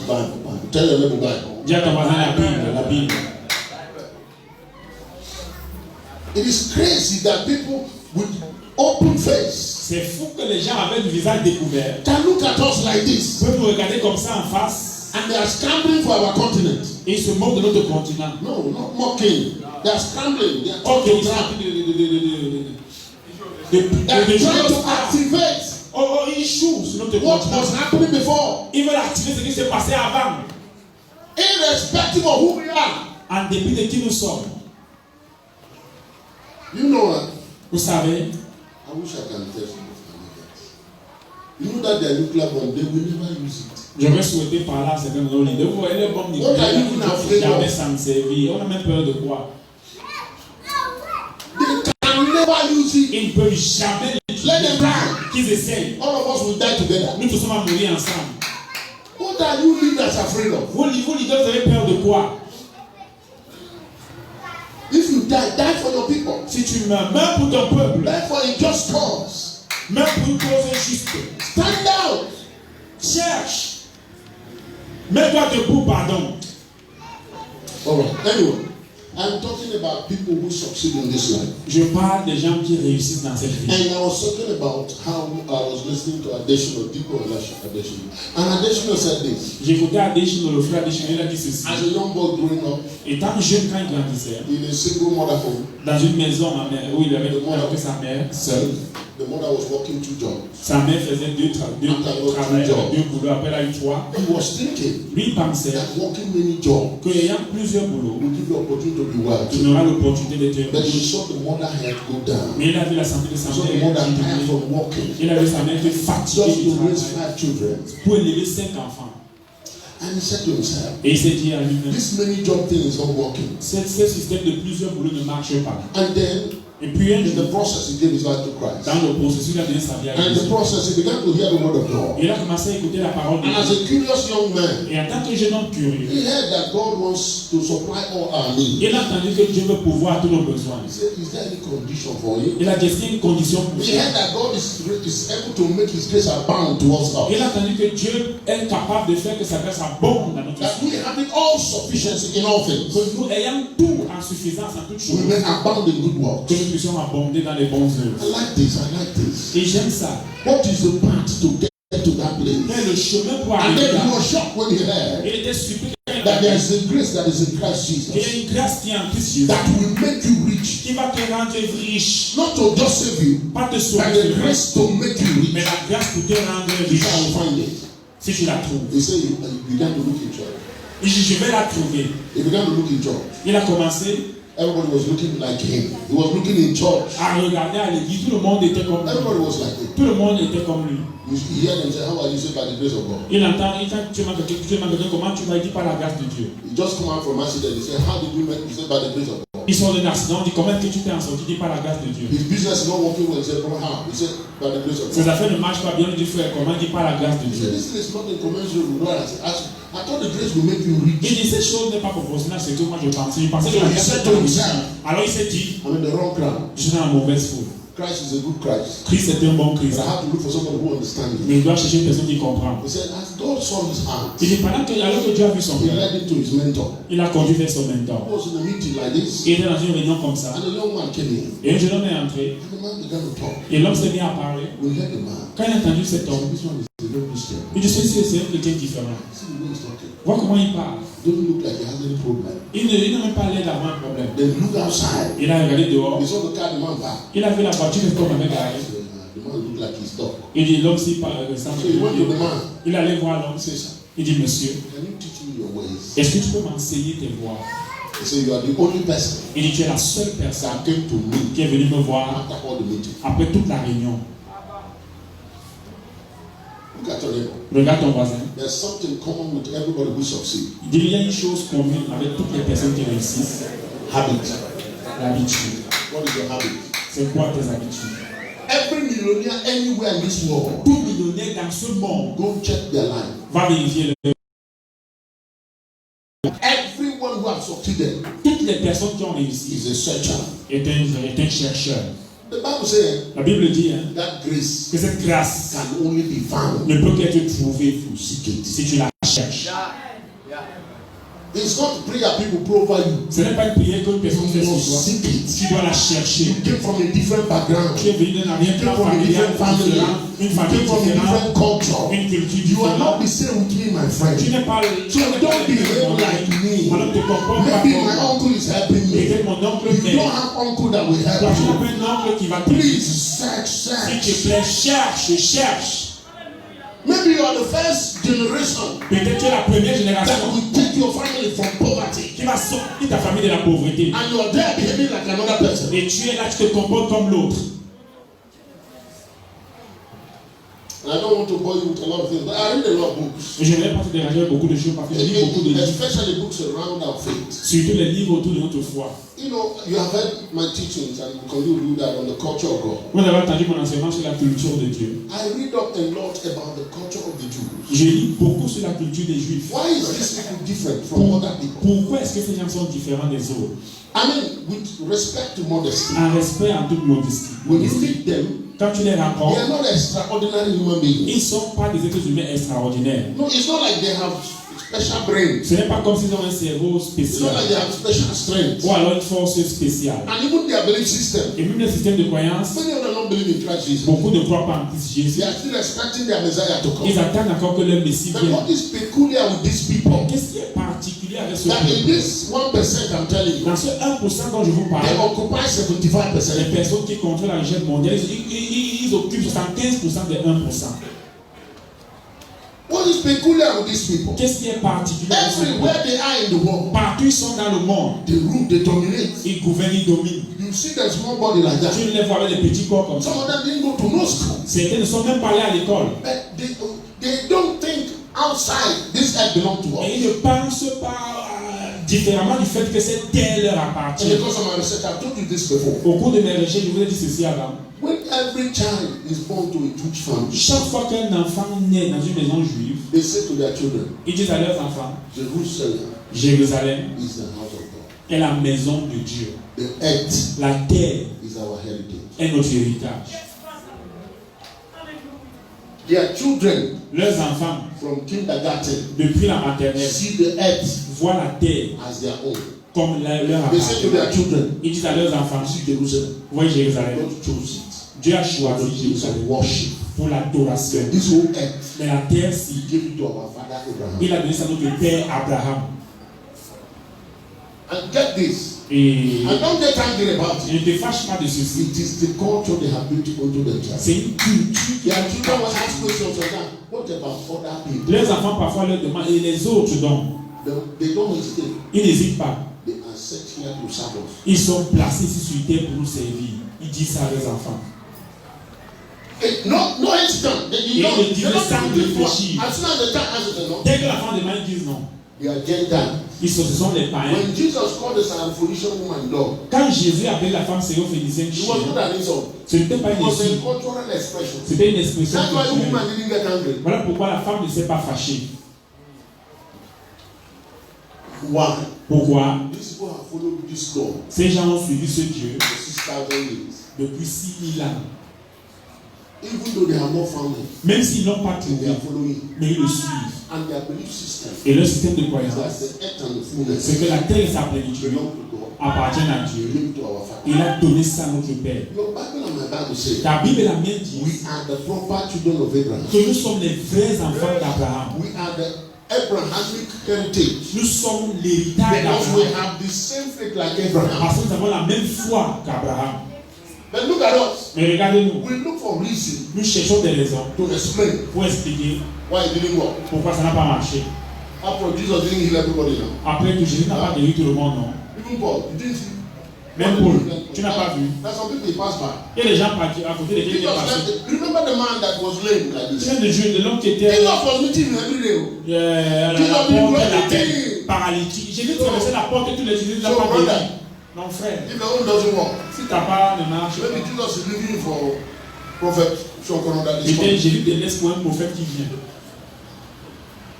Tell your neighbor Bible. Dis à ton voisin la Bible. It is crazy that people with open face C'est fou que les gens avec le visage découvert can look at us like this peuvent nous regarder comme ça en face and they are scrambling for our continent. et ils se moquent de notre continent. No, not mocking. They are scrambling. They are Ok, trying ils sont en train to jouer. activate Oh, ils jouent sur notre what continent. was happening before, Ils veulent activer ce qui s'est passé avant, irrespective of who we are. en dépit de qui nous sommes. You know, Vous savez, I wish I can tell you. You know that their nuclear bomb, they will never use it. j'aurais souhaité parler à certains de nos leaders. Vous voyez les bombes nucléaires, ils ne peuvent jamais s'en servir. On a même peur de quoi? They can never use it. Ils ne peuvent jamais Let them die. qu'ils essayent. All of us will die together. Nous tous sommes à mourir ensemble. What are you leaders afraid of? Vous leaders, vous avez peur de quoi? If you die, die for your people. Si tu tu meurs, meurs pour ton peuple. Live for a just cause. Meurs pour une cause injuste. Stand out. Cherche. Mets-toi debout, pardon. All right. Anyway, I'm talking about people who succeed in this life. Je parle des gens qui réussissent dans cette vie. And I was talking about how I was listening to Additional, people Additional. And Additional said this. J'écoutais Adéchino, le frère Adéchino, il a dit ceci. As a young boy growing up Étant jeune quand il grandissait, in a single mother home, dans une maison où il avait avec sa mère seule, the mother was working 2 jobs. sa mère faisait deux travails, deux boulots, après elle a eu 3. He was thinking Lui, il pensait that working many jobs qu'ayant plusieurs boulots, would give you opportunity to be wealthy. tu auras l'opportunité d'être But he riche. saw the mother health go down. Mais il a vu la santé de sa He saw the mère mother tired diminuer. from working. Il a vu sa mère être Just fatiguée du to raise travail 5 children. pour élever 5 enfants. And he said to himself, Et il s'est dit à lui-même, this many job thing is not working. ce système de plusieurs boulots ne marche pas. And then Et puis, in the process, he gave his life to Christ. dans le processus, il a donné sa vie à And in the Jésus. process, he began to hear the word of God. Il a commencé à écouter la parole de And as Dieu. a curious young man, Et en tant que jeune homme curieux, he heard that God wants to supply all our needs. il a entendu que Dieu veut pourvoir tous nos besoins. He said, is there any condition for you? Il a dit, est-ce qu'il y a une condition pour He heard ça? that God is able to make his grace abound towards us. Il a entendu que Dieu est capable de faire que sa grâce abonde dans notre That vie. we having all sufficiency in all things, Que nous ayons tout en suffisance en toutes we choses. may abound in good works. Que nous puissions abonder dans les bons œuvres. I like this, I like this. Et j'aime ça. What is the path to get to that place? Mais le chemin pour And arriver then he là, was shocked when he heard il était surpris that there is a grace that is in Christ qu'il y a Jesus une grâce qui est en Christ Jésus, that will make you rich. qui va te rendre riche. Not to just save you, Pas te but sauver, the grace to make you mais rich. la grâce pour te rendre You riche. shall find it. Si tu la trouves. He said he began to look in church. Il dit, je vais la trouver. He began to look in church. Il a commencé Everybody was looking like him. He was looking in church. à regarder à l'église. Tout le monde était comme lui. Everybody was like him. Tout le monde était comme lui. You hear them say, how are you saved by the grace of God? Il entend, tu m'as quelqu'un, comment tu vas dire par la grâce de Dieu. He just come out from accident. He said, how did you make you saved by the grace of God? Ils sont d'un accident, on dit comment est-ce que tu t'es en sorti, dit par la grâce de Dieu. His business is not working well. He said, how? He said, by the grace of Ses God. affaires ne marchent pas bien, il dit frère, comment, dit par la grâce de He said, Dieu. this thing is not incommensurable with what I said. I thought the grace will make you Il rich. dit, cette chose n'est pas proportionnelle à ce que moi je pensais. Il pensait que So la he grâce said était to riche. himself, Alors il s'est dit, I'm in the wrong crowd. je suis dans la mauvaise foule. Christ is a good Christ. Christ est un bon But Christ. I have to look for somebody who understands me. Mais il doit chercher une personne qui comprend. He said, as God saw his heart, Il dit, alors que Dieu a vu son he cœur, led him to his mentor. il a conduit vers He son mentor. was in a meeting like this, Il était dans une réunion comme ça. and a young man came in. Et un jeune homme est entré. And the man began to talk. Et l'homme s'est mis à parler. We heard the man. Quand il a entendu He cet said, homme, this one is a little Christian. il dit, c'est quelqu'un différent. See the way he's talking. Vois comment il parle. Doesn't look like he has any problem. Il n'a même pas l'air d'avoir un problème. Then look outside. Il a regardé dehors. He saw the car, the man back. Il a vu la voiture que l'homme avait garée. The man looked like his dog. Il dit, l'homme s'y parle. So he went to the man. Il allait voir l'homme. He said, sir, Il dit, monsieur, can you teach me your ways? est-ce que tu peux m'enseigner tes voies? He said, you are the only person Il dit, tu es la seule personne that came to me qui est venue me voir after all the meeting. après toute la réunion. Look at your neighbor. Regarde ton voisin. There's something common with everybody who succeeds. Il dit, il y a une chose commune avec toutes les personnes qui réussissent. Habit. L'habitude. What is your habit? C'est quoi tes habitudes? Every millionaire anywhere in this world, Tout millionnaire dans ce monde go check their life. va vérifier le. Everyone who has succeeded Toutes les personnes qui ont réussi is a searcher. est un chercheur. The Bible says La Bible dit hein, that grace que cette grâce can only be found ne peut qu'être trouvée seek it. si tu la cherches. It's not prayer people provide you. Ce n'est pas une prière qu'une personne fait You sur must toi. seek it. Tu dois la chercher. You came from a different background. Tu es venu d'un arrière-plan from a familial different family. différent, une You famille came from a différente, different culture. une culture You are not différente. the same with me, my friend. Tu n'es pas So don't behave like me. alors te comporte pas Maybe comme my moi. uncle is helping me. Peut-être mon oncle You m'aide. don't have uncle that will Toi, help tu n'as you. pas un oncle qui va t'aider. Please search, S'il te search. plaît, cherche. Maybe you are the first generation Peut-être tu es la première that génération will take your family from poverty. qui va sortir ta famille de la pauvreté. And you are there behaving like another person. Et tu es là, tu te comportes comme l'autre. I don't want to bore you with a lot of things, but I read a lot of books. Je ne vais pas te déranger avec beaucoup de choses parce que je lis beaucoup de livres. Especially books around our faith. Surtout les livres autour de notre foi. You know, you have heard my teachings and we continue to do that on the culture of God. Vous avez entendu mon enseignement sur la culture de Dieu. I read up a lot about the culture of the Jews. Je lis beaucoup sur la culture des Juifs. Why is this people different from other people? Pourquoi est-ce que ces gens sont différents des autres? I mean, with respect to modesty, En respect en toute modestie. when you read them, Quand tu les they rencontres, are not extraordinary human beings. ils ne sont pas des êtres humains extraordinaires. No, it's not like they have special brains. Ce n'est pas comme s'ils ont un cerveau It's not spécial like they have special strength. ou alors une force spéciale. And even their belief system, Et même le système de croyance, many of them don't believe in Christ Jesus. beaucoup ne croient pas en Christ Jésus. They are still expecting their Messiah to come. Ils attendent encore que leur Messie But vienne. what is peculiar with these people? Qu'est-ce qui est particulier avec ce That in peuple? this 1% I'm telling you, Dans ce 1% dont je vous parle, they occupy les 75%. personnes qui contrôlent la richesse mondiale, ils occupent 75% des 1%. What is peculiar with these people? Qu'est-ce qui est particulier avec ce peuple? Everywhere they are in the world, Partout ils sont dans le monde, they rule, they dominate. ils gouvernent, ils dominent. You see their small body like that. Tu les vois avec des petits corps comme Some ça. of them didn't go to no school. Certains ne sont même pas allés à l'école. But they don't think outside this earth belongs to Et us. ils ne pensent pas différemment du fait que cette terre leur And appartient. because of my research, I've told you this before. Au cours de mes recherches, je vous ai dit ceci avant. When every child is born to a Jewish family, Chaque fois qu'un enfant naît dans une maison juive, they say to their children, ils disent à leurs enfants, Jerusalem Jérusalem is the house of God. est la maison de Dieu. The earth La terre is our heritage. est notre héritage. Their children Leurs enfants, from kindergarten depuis la maternelle, see the earth voient la terre as their own. comme leur They say to their appartient. children, Ils disent à leurs enfants, see Jerusalem. voyez Jérusalem. God chose it. Dieu a But choisi it's Jérusalem a worship. pour l'adoration. This whole earth, Mais la terre, He si, gave it to our father Abraham. il a donné ça à notre père Abraham. And get this. Et And don't get angry about it. ne te fâche pas de ceci. It is the culture they have built onto themselves. C'est une culture. Their children will ask questions like that. What about other people? Les enfants parfois leur demandent, et les autres donc, They don't hesitate. ils n'hésitent pas. They are set here to serve us. Ils sont placés ici sur terre pour nous servir. Ils disent ça à leurs enfants. No hesitant. They don't Ils disent sans réfléchir. As soon as the child answers no, Dès que l'enfant demande, ils disent non. they are Gentiles. Ce sont les païens. When Jesus called the Syrophoenician woman dog, Quand Jésus appelait la femme syrophénicienne it was chien, not an insult. ce n'était pas It une was a insulte, cultural expression. c'était une expression That's why the culturelle. woman didn't get angry. Voilà pourquoi la femme ne s'est pas fâchée. Why? Pourquoi? These people have followed this God Ces gens ont suivi ce Dieu for 6,000 years. depuis 6000 ans. Even though they have not found Him, Même s'ils n'ont pas they trouvé, are following. mais ils le suivent. And their belief system Et leur système de is croyance, that the earth and the fullness c'est que la terre et sa plénitude belong to God. appartiennent à He Dieu. gave it to our Father. Il a donné ça à notre Père. Your Bible and my Bible say Ta Bible et la mienne disent we are the proper children of Abraham. que nous sommes les vrais enfants d'Abraham. We are the Abrahamic heritage. Nous sommes l'héritage Because we d'Abraham. have the same faith like Abraham. Parce que nous avons la même foi qu'Abraham. But look at us. Mais regardez-nous, We look for reason nous cherchons des raisons to explain pour expliquer why it didn't work. pourquoi ça n'a pas marché. After Jesus didn't heal everybody now. Après que Jésus n'a pas guéri tout le monde, non. Even Paul, you didn't see. Même Paul, tu n'as pas vu. There's some people he passed by. Il y a des gens à côté desquels il est Jesus passé. left. Remember the man that was lame like Tu this? viens de jouer de l'homme qui était Jesus was meeting him every day. la porte de la tête paralytique. J'ai vu traverser la porte et tous les Jésus ne l'ont pas guéri. Non frère, If your own doesn't work, si ta part ne marche maybe pas, Jesus is looking for prophet Shokono that is peut-être coming. Jésus te laisse pour un prophète qui vient.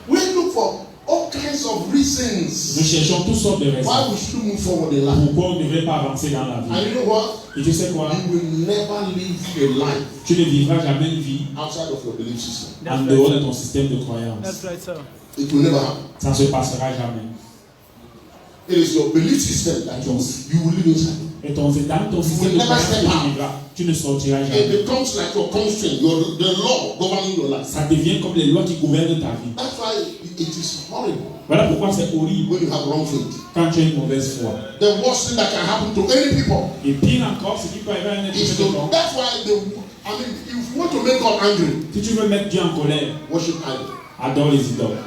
We look for all kinds of Nous reasons cherchons toutes sortes de why raisons. we should move forward in life. Pourquoi on ne devrait pas avancer dans la And vie? you know what? Et tu sais quoi? You will never live a life Tu ne vivras jamais une vie outside of your belief system. en dehors de ton système de croyance. That's right, sir. It will never happen. Ça ne se passera jamais. It is your belief system that you will live inside. Et dans ton système de croyance, tu vivras. Tu ne sortiras It jamais. becomes like your constraint, the law governing your life. Ça devient comme les lois qui gouvernent ta vie. That's why it is horrible Voilà pourquoi c'est horrible when you have wrong faith. quand tu as une mauvaise foi. The worst thing that can happen to any people Et pire encore, ce qui peut arriver à un être is humain, that's why if you want to make God angry, si tu veux mettre Dieu en colère, worship idol. adore les idoles.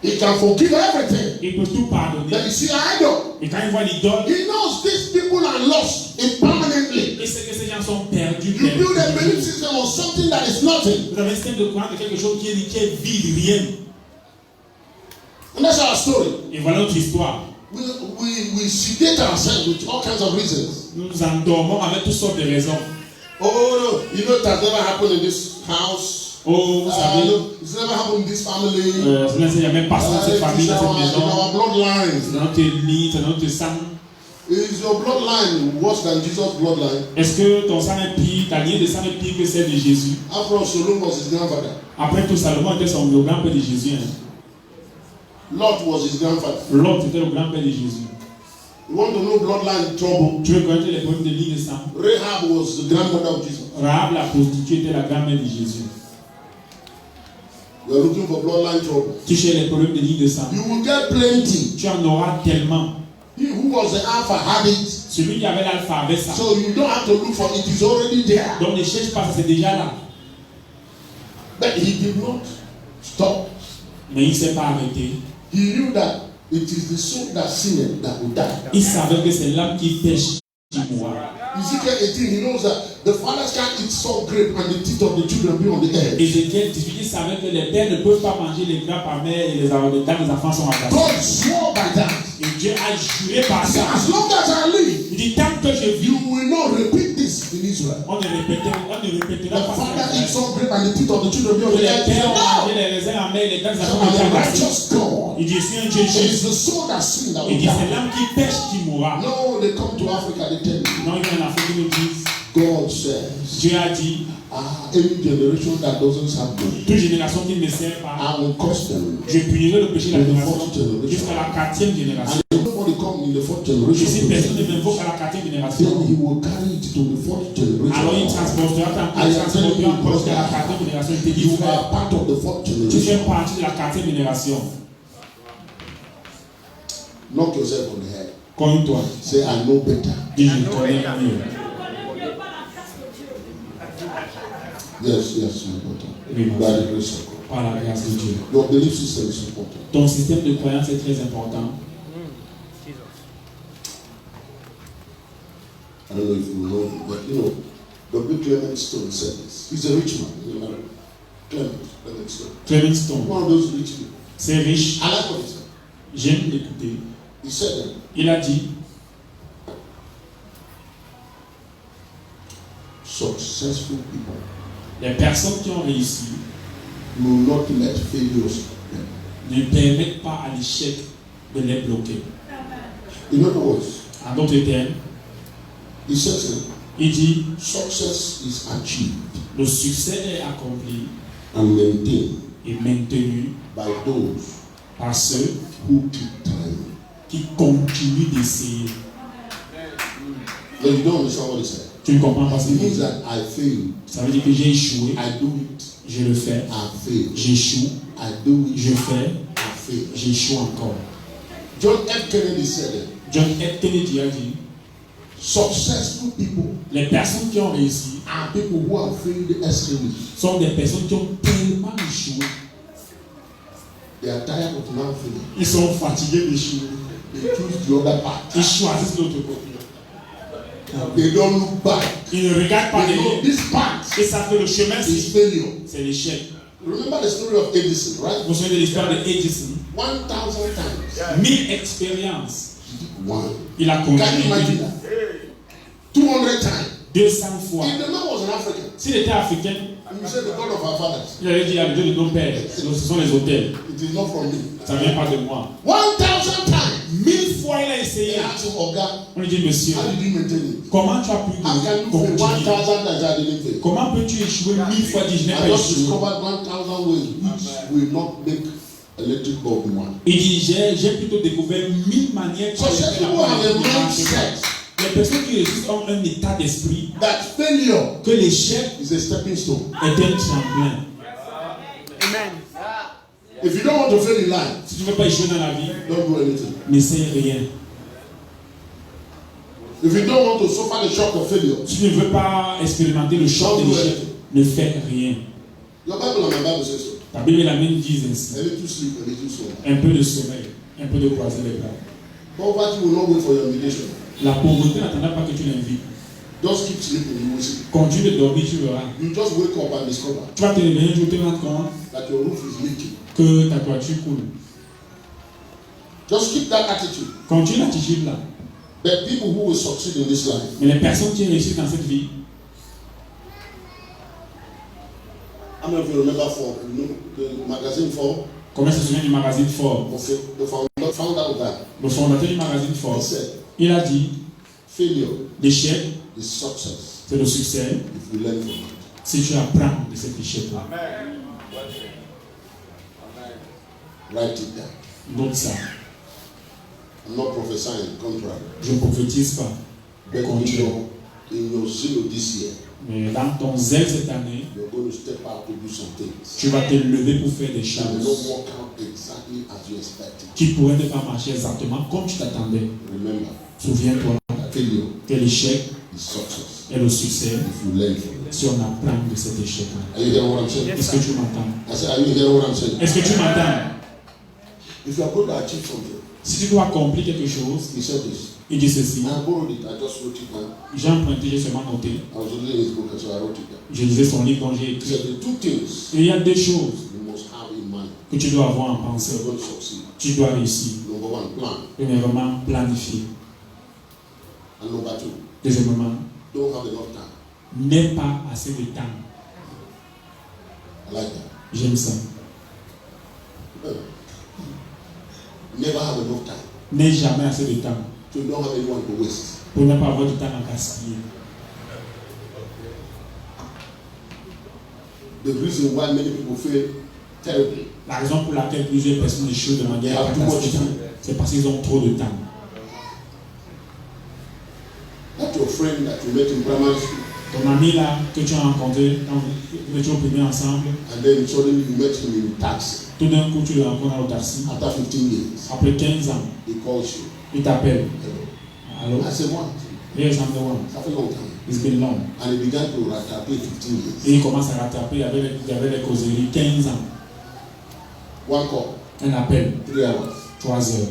He can forgive everything. Il peut tout pardonner. Then you see idol. Et quand il voit l'idole, He knows these people are lost permanently. il sait que ces gens sont perdus. You build a belief system on something that is nothing. Vous avez un système de croyance de quelque chose qui est vide, rien. And that's our story. Et voilà notre histoire. We sedate ourselves with all kinds of reasons. Nous nous endormons avec toutes sortes de raisons. Oh no, you know it has never happened in this house. Oh, vous savez, No, it's never happened in this family. il n'y a même pas dans cette famille, dans cette maison. In our bloodlines. C'est dans notre ligne, c'est dans notre sang. Is your bloodline worse than Jesus' bloodline? Est-ce que ton sang est pire, ta lignée de sang est pire que celle de Jésus? After all, Solomon was his grandfather. Après tout, Salomon était le grand-père de Jésus. Hein. Lot was his grandfather. Lot était le grand-père de Jésus. You want to know bloodline trouble? Tu veux connaître les problèmes de ligne de sang? Rahab was the grandmother of Jesus. Rahab, la prostituée, était la grand-mère de Jésus. You are looking for bloodline trouble. Tu cherches les problèmes de ligne de sang. You will get plenty. Tu en auras tellement. He who was the alpha had it. Celui qui avait l'alpha avait ça. So you don't have to look for it. It is already there. Donc ne cherche pas, c'est déjà là. But he did not stop. Mais il ne s'est pas arrêté. He knew that it is the soul that sinned that will die. Il savait que c'est l'âme qui pêche qui mourra. Ezekiel 18, he knows that the fathers can't eat salt grape and the teeth of the children be on the edge. Ézéchiel 18, il savait que les pères ne peuvent pas manger les grappes amères et les dents des enfants sont attachés. God swore by that. Et Dieu a juré par He said, ça. as long as I live, Il dit, tant que je vis, you will not repeat this in Israel. on ne répétera The pas father ça. eats salt grape and the teeth of the children be on Que the les edge. pères ont No. mangé les raisins amers et les dents des So enfants I'm sont a attachés. righteous God. Il dit, c'est un Dieu It is juste. the soul that sinned that will Il dit, c'est die. l'âme qui pêche qui mourra. No, they come to Africa, they tell you. Non, il vient en Afrique, il nous dit, God says, Dieu a dit, any generation that doesn't have me, toute génération qui ne me sert pas, I will curse them. je punirai le péché de la génération jusqu'à la 4e génération. And nobody come in the fourth Et si generation. personne ne m'invoque à la 4e Then génération, he will carry it to the fourth alors il generation. transportera encore jusqu'à la 4e génération. Il te dit, You frère, are part of the fourth tu generation. fais partie de la 4e génération. Knock yourself on the head. Comme toi. Say, I know better. Dis, je connais mieux. Yes, my daughter. Oui, mon By frère. the grace of God. Par la grâce de Dieu. Your belief system is important. Ton système de croyance est très important. I don't know if you know, but you know, W. Clement Stone said this. He's a rich man. You know, Clement Stone. Clement Stone, One of those rich people. c'est riche. I like what he said. J'aime l'écouter. He said that Il a dit, successful people les personnes qui ont réussi will not let failures stop them. ne permettent pas à l'échec de les bloquer. In other words, En d'autres termes, he says il dit, success is achieved le succès est accompli and maintained et maintenu by those par ceux who keep trying. qui continuent d'essayer. But you don't understand what he said. Tu ne comprends pas ce It qu'il means dit. that I fail, Ça veut dire que j'ai échoué, I do it, je le fais, I fail, j'échoue, I do it, je fais, I fail. j'échoue encore. John F. Kennedy said that John F. Kennedy a dit, successful people les personnes qui ont réussi are people who have failed extremely. sont des personnes qui ont tellement échoué. They are tired of now failing. Ils sont fatigués d'échouer. They choose the other path. Ils choisissent l'autre côté. They don't look back. Ils ne regardent pas They know derrière. this path Ils savent que le chemin, is c'est failure. l'échec. Remember the story of Edison, right? Vous vous souvenez de l'histoire de Edison? 1,000 times. 1000 expériences. One. Il a Can you conquis imagine that? 200 times. 200 fois. If the man was an African, S'il était africain, you said the God of our fathers. il allait dire à Dieu de nos pères. Ce sont les hôtels. It is not from me. Ça ne vient pas de moi. 1,000 times. 1000 fois il a They essayé. asked him, Oga, On lui dit, monsieur, how did you maintain it? comment tu as pu How can you fail 1,000 continuer? times I didn't fail? Comment peux-tu échouer 1000 fois? Dit, je n'ai pas I just échoué. discovered 1,000 ways which will not make electric bulb one. Il dit, j'ai plutôt découvert 1000 manières de So some people have a mindset Les personnes qui réussissent ont un état d'esprit that failure que l'échec is a stepping stone. est un tremplin. Amen. If you don't want to fail in life, Si tu ne veux pas échouer dans la vie, don't do anything. n'essaye rien. If you don't want to suffer the shock of failure, Si tu ne veux pas expérimenter le choc de l'échec, ne fais rien. your Bible and my Bible says so. Ta Bible l'amène disent ainsi. A little sleep, a little soul. Un peu de sommeil, un peu de croiser les bras. Poverty will not wait for your invitation. La pauvreté n'attendra pas que tu l'invites. Just keep sleeping, you will see. Continue de dormir, tu verras. You just wake up and discover Tu vas te réveiller un jour, te rendre compte that your roof is leaking. que ta toiture coule. Just keep that attitude. Continue l'attitude là. The people who will succeed in this life, Mais les personnes qui réussissent dans cette vie, how many of you remember Ford? You know the magazine Ford? combien se souvient du magazine Ford? Okay, the founder found out that Le fondateur du magazine he Ford, said il a dit failure l'échec, is success c'est le succès if you learn from it. si tu apprends de cet échec-là. Write it down. Note ça. I'm not prophesying, contrary. Je ne prophétise pas. But in your zeal this year, Mais dans ton zèle cette année, you're going to step out to do some things tu vas te lever pour faire des that will not choses work out exactly as you expected. qui pourraient ne pas marcher exactement comme tu t'attendais. Remember, Souviens-toi failure que l'échec is success est le succès if you learn from it. si on apprend de cet échec-là. Are you hearing what I'm saying? Est-ce que tu m'entends? I said, are you hearing what I'm saying? Est-ce que tu m'entends? If you are going to achieve something, Si tu dois accomplir quelque chose, he said this. il dit ceci. I borrowed it, I just wrote it down. J'ai emprunté, j'ai seulement noté. I was reading his book, and so I wrote it down. Je lisais son livre dont j'ai He écrit. said the two things Et il y a deux choses you must have in mind que tu dois avoir en if pensée. you're going to succeed. Tu dois réussir. Number one, plan. Premièrement, planifier. And number two, Deuxièmement, don't have enough time. n'aie pas assez de temps. I like that. J'aime ça. Never have enough time. N'aie jamais assez de temps. So you don't have anyone to waste. Pour ne pas avoir du temps à gaspiller. The reason why many people fail terribly, La raison pour laquelle plusieurs personnes échouent de manière catastrophique, c'est parce qu'ils ont trop de temps. that your friend that you met in primary school, Ton ami là que tu as rencontré quand vous étiez au primaire ensemble, and then suddenly you met him in taxi tout d'un coup tu le rencontres au taxi. after 15 years, Après 15 ans, he calls you. il t'appelle. Hello. Allô? I said, what? Here's I'm the one. It's a long time. It's been long. And he began to rattraper 15 years. Et il commence à rattraper avec les causeries 15 ans. One call, Un appel, 3 hours. 3 heures.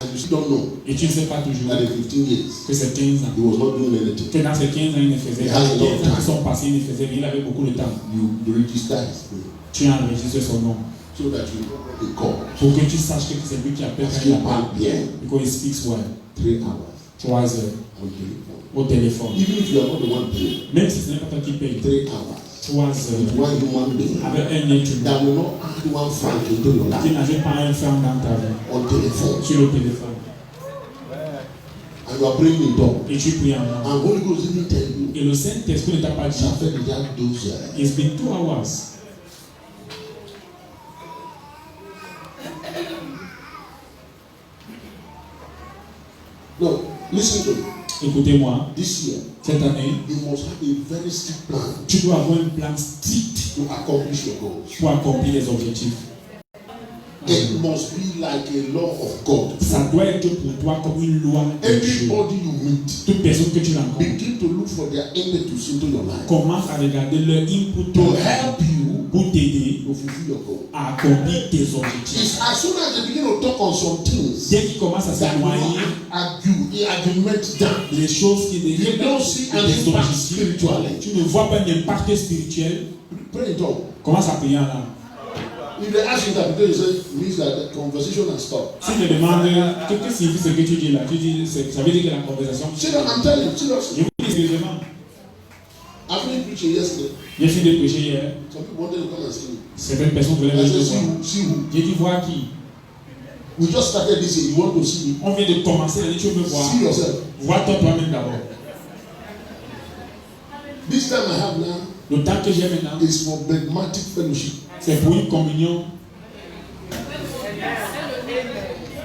And you still don't know Et tu ne sais pas toujours that in 15 years, que c'est 15 ans. he was not doing anything. Que dans ces 15 ans, il ne faisait Il rien. has a lot of 15 ans qui time. sont passés, il ne faisait rien. Il avait beaucoup de temps. You register his name Tu enregistres son nom. so that you know he called. Pour que tu saches que c'est lui qui appelle Parce quand il qu'il parle appelle. bien. Because he speaks well. 3 hours 3 heures on telephone. au téléphone. Even if you are not the one paying, Même si ce n'est pas toi qui paye. 3 hours 3 with heures one human being avec un être humain that will not add 1 franc into your qui life n'avait pas un franc dans ta vie. on telephone. Sur le téléphone. And you are praying in tongues. Et tu pries en langue. And Holy Ghost didn't tell you. Et le Saint-Esprit ne t'a pas dit. Ça fait déjà 12 heures. It's been 2 hours. No, listen to me. Écoutez-moi. This year, Cette année, you must have a very strict plan tu dois avoir un plan strict to accomplish your goals. pour accomplir les objectifs. It must be like a law of God. Ça doit être pour toi comme une loi de Dieu. Everybody you meet, Toute personne que tu rencontres begin to look for their impetus into your life commence à regarder leur input to help you pour t'aider to fulfill your goal. à accomplir tes objectifs. It's as soon as they begin to talk on some things Dès qu'ils commencent à that you s'éloigner argument down. les choses qui You deviennent don't see an des impact objectifs, spiritually. tu ne vois pas d'impact spirituel, Pray in tongues. commence à prier en langue. If they ask you that, because you say, it means that the conversation has stopped. Si te demande qu'est-ce que signifie ce que tu dis là, tu dis ça veut dire que la conversation. See, I'm telling you, seriously. Je vous dis sérieusement, I've been preaching yesterday. j'ai fini de prêcher hier. Some people wanted to come and see me. Certaines personnes voulaient I venir said, me voir. see who? J'ai dit voir qui. We just started this year. You want to see me? On vient de commencer l'année, tu veux me voir. See yourself. Vois-toi toi-même d'abord. This time I have now Le temps que j'ai maintenant, is for pragmatic fellowship. c'est pour une communion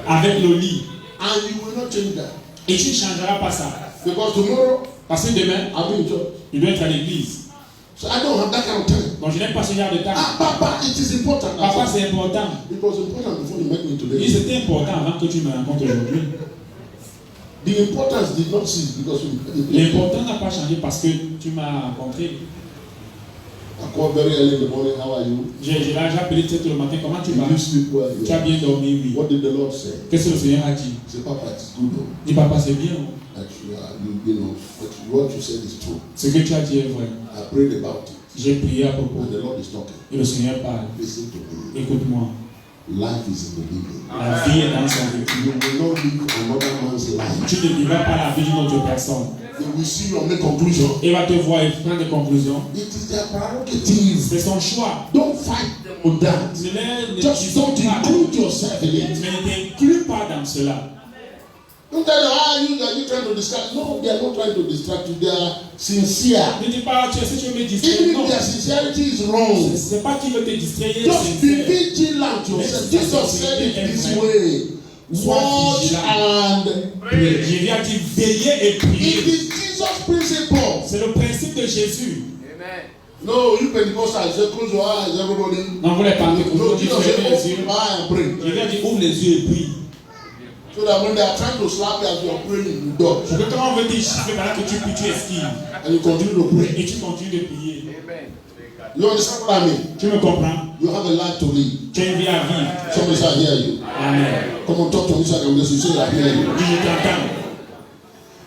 avec le lit. And you will not change that. Et tu ne changeras pas ça. Because tomorrow Parce que demain, I'll be in church. il doit être à l'église. So I don't have that kind of time. Donc je n'ai pas ce genre de temps. Ah, Papa, it is important. Papa, c'est important. It was important before you met me Et today. c'était important avant que tu me rencontres aujourd'hui. The importance did not cease because we L'important n'a pas changé parce que tu m'as rencontré. I called very early in the morning. How are you? J'ai appelé tout le matin. Comment tu vas? Did you sleep well? Tu as bien dormi, oui. What did the Lord say? Qu'est-ce que le Seigneur a dit? He said, Papa, it's good. Dis, papa, c'est bien. That you know, but what you said is true. Ce que tu as dit est vrai. I prayed about it. J'ai prié à propos. And the Lord is talking. Et le Seigneur parle. Listen to me. Écoute-moi. Life is in the living. La vie est dans son vécu. You will not live another man's life. Tu ne vivras pas la vie d'une autre personne. They will see you and make conclusion. Il va te voir et prendre des conclusions. It is their prerogative. C'est son choix. Don't fight them on that. Just don't include yourself in it. Mais ne t'inclus pas dans cela. Don't tell them, are you trying to distract? No, they are not trying to distract you. They are sincere. Ne dis pas, tu sais, tu veux me distraire. Even Non. if their sincerity is wrong, C'est pas qu'il veut te distraire. just be vigilant yourself. Jesus said it this way. Watch and pray. Je viens dire veiller et prier. It is Jesus' principle. C'est le principe de Jésus. No, you Pentecostals say close your eyes, everybody. Non, vous les parlez comme No, vous Jesus said fermez les yeux. open your eye and pray. Je viens dire ouvre les yeux et prie. So that when they are trying to slap you as you are praying, you dodge. Pour que quand on veut te chiffrer, pendant que tu pries, tu esquives. And you continue to pray. Et tu continues de prier. You understand what I mean? Tu me comprends? You have a life to live. Tu as une vie à vivre. Somebody shall hear you. Amen. Come on, talk to me so I can bless you. Say I hear you. Dis, je t'entends.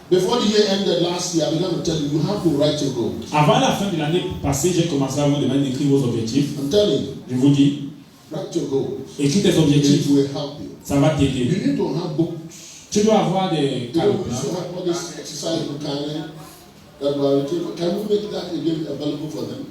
Before the year ended last year, I began to tell you, you have to write your goals. Avant la fin de l'année passée, j'ai commencé à vous demander d'écrire vos objectifs. I'm telling you, Je vous dis, write your goals. écris tes objectifs. It will help you. Ça va t'aider. You need to have books. Tu dois avoir des You know, calepins. we should have all this exercise you that we are taking. Can we make that again available for them?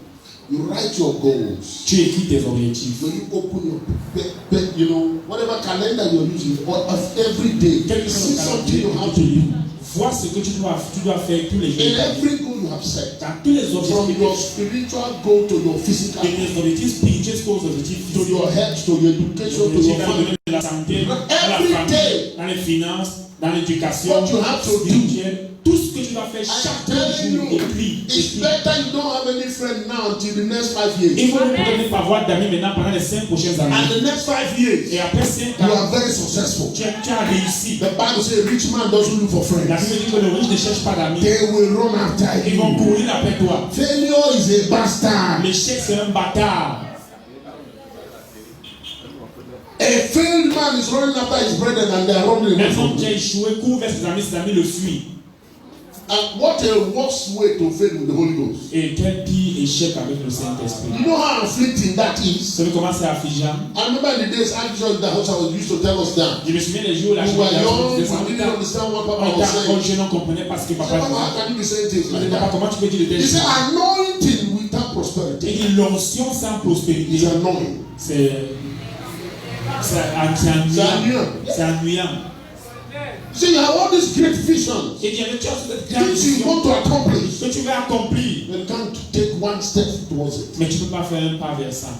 You write your goals. Tu écris tes objectifs. When you open your, you know, whatever calendar you're using, or of every day, Quel que see soit le something you have to calendrier, do. vois ce que tu dois faire tous les In jours. every goal you have set, Dans tous les from objectifs, your spiritual goal to your physical de goal, tes objectifs spirituels jusqu'aux objectifs to physiques, your health, to your education, to dans your le family. domaine de la santé, dans la Every famille, day. dans les finances, dans l'éducation What you have to do. spirituelle, tout ce que tu dois faire I'm chaque telling jour, you, écris. it's better you don't have any friend now until the next 5 Il years. faut peut-être ne pas avoir d'amis maintenant pendant les 5 prochaines années. And the next 5 years, Et après 5 you ans, are very successful. tu as réussi. The Bible says a rich man doesn't look for La friends. Bible dit que le riche ne cherche pas d'amis. They will run after Ils vont you. courir après toi. Failure is a bastard. L'échec, c'est un bâtard. A failed man is running after his brethren and they are running away Un from homme qui a him. échoué court vers ses amis le fuient. And what a worse way to fail with the Holy Ghost. Et quel pire échec avec le Saint-Esprit. You know how afflicting that Vous is? savez comment c'est affligeant? I remember in the days Archbishop Dahosa used to tell us that. Je me souviens des jours où la We were young, we on didn't understand what Papa was était saying. encore jeune, on ne comprenait pas ce que He said, papa Papa, how disait. can you be saying things Je like disais, papa, that? comment tu peux dire de He telles said, choses? anointing without Et prosperity dit l'onction sans is prospérité, annoying. c'est ennuyant. C'est ennuyant. So you have all these great visions, Et il y avait toute cette grande things you vision want to accomplish, que tu veux accomplir, but you can't take one step towards it mais tu ne peux pas faire un pas vers ça.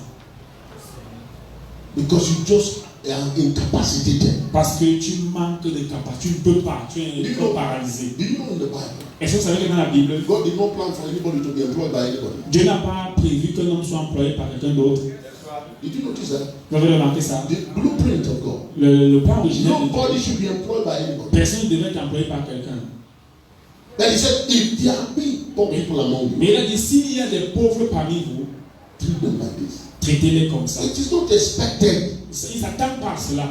because you just are incapacitated. Parce que tu manques de capacité, tu ne peux pas, tu es un peu paralysé. Do you know in the Bible, Est-ce que vous savez que dans la Bible, God did not plan for anybody to be employed by anybody? Dieu n'a pas prévu qu'un homme soit employé par quelqu'un d'autre? Did you notice that? Vous avez remarqué ça? The blueprint of God. Le plan original de Nobody Dieu, should be employed by anybody. personne ne devait être employé par quelqu'un. But he said, if there be poor people among you, Mais il a dit, s'il y a des pauvres parmi vous, treat them like this. traitez-les comme ça. It is not expected. Ils s'attendent pas à cela.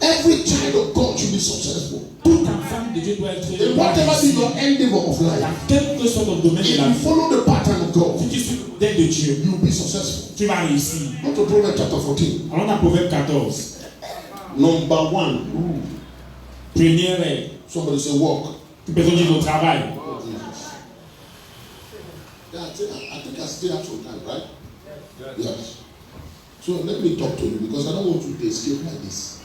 Every child of God should be successful. Tout enfant de Dieu doit être In whatever be your endeavor of life, dans quel que soit ton domaine de if la you vie. follow the pattern of God, Si tu suis le modèle de Dieu, you will be successful. tu vas réussir. Go to Proverbs chapter 14. Allons dans Proverbe 14. Number 1. Première règle. Somebody say walk. Tu peux dire au travail. Oh, Jesus. Yeah, I think I still have some time, right? Yes. So let me talk to you because I don't want you to escape like this.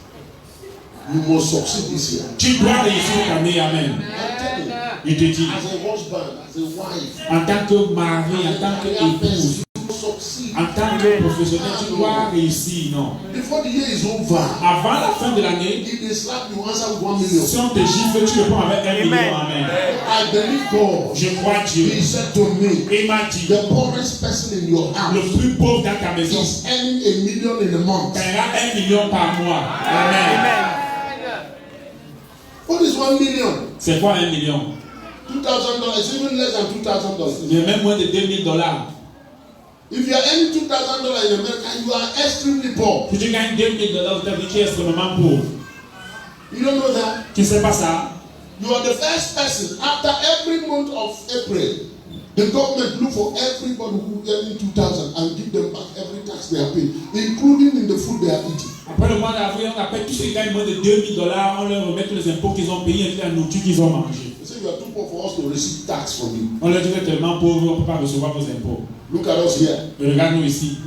You must succeed this year. Tu dois réussir cette année, amen. I'm telling you, Il te dit, as a husband, as a wife, en tant que mari, en tant qu'épouse, you must succeed. en tant que professionnel, tu dois réussir, non? Before the year is over, Avant la fin de l'année, if they slap you, answer with 1 million. si on te gifle, tu réponds avec 1 million, amen. I believe God. Je crois Dieu. He said to me, Il m'a dit, the poorest person in your le house plus pauvre dans ta maison is earning $1 million in a month. gagnera 1 million par mois. Amen. What is 1 million? C'est quoi 1 million? $2,000. It's even less than $2,000. C'est même moins de $2,000. If you are earning $2,000 in America, you are extremely poor. Si tu gagnes $2,000 aux États-Unis, tu es extrêmement pauvre. You don't know that? Tu ne sais pas ça? You are the first person after every month of April. The government look for everybody who earning 2,000 and give them back every tax they are paying, including in the food they are eating. Après le mois d'avril, on appelle tous ceux qui gagnent moins de $2,000, on leur remet tous les impôts qu'ils ont payés et la nourriture qu'ils ont mangée. They say you are too poor for us to receive tax from you. On leur dit que vous êtes tellement pauvres, on ne peut pas recevoir vos impôts. Look at us here. Et regarde-nous ici.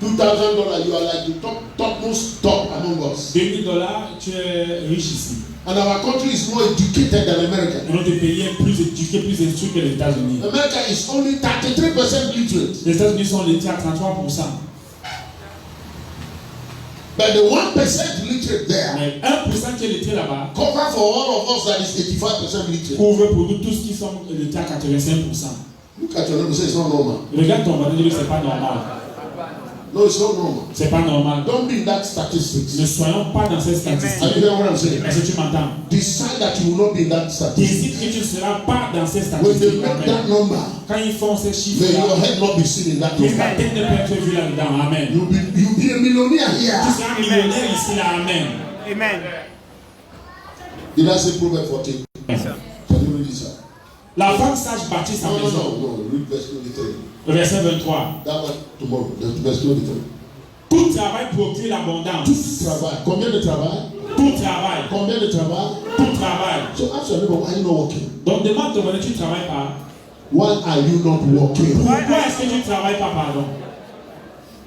$2,000, you are like the topmost top among us. $2,000, tu es riche ici. And our country is more educated than America. Et notre pays est plus éduqué, plus instruit que les États-Unis. America is only 33% literate. Les États-Unis sont lettrés à 33%. But the 1% literate there Mais 1% qui est lettré là-bas cover for all of us that is 85% literate. couvre pour nous tous qui sont lettrés à 85%. Look at your neighbor, say it's not normal. Regarde ton voisin, dis-lui c'est pas normal. No, it's not normal. C'est pas normal. Don't be in that statistics. Ne soyons pas dans ces Are statistiques. you hearing what I'm saying? Est-ce que tu m'entends? Decide that you will not be in that statistics. Décide que tu ne seras pas dans ces When they statistiques. make that Amen. number, Quand ils font ces may chiffres-là, your head not be seen in that que ta number. tête ne peut être vue là-dedans. Amen. You'll be a millionaire Tu here. seras millionnaire ici, là. Amen. Amen. Did I say Proverbs 14? Can you read this out? La femme sage bâtit sa No, maison. no. Read verse 23. Verset 23. That one tomorrow. Verse 23. Tout travail procure l'abondance. Tout travail. Combien de travail? Tout travail. Combien de travail? Tout travail. So ask your neighbor, why are you not working? Donc demande ton voisin, tu ne travailles pas. Why are you not working? Pourquoi est-ce que tu ne travailles pas, pardon?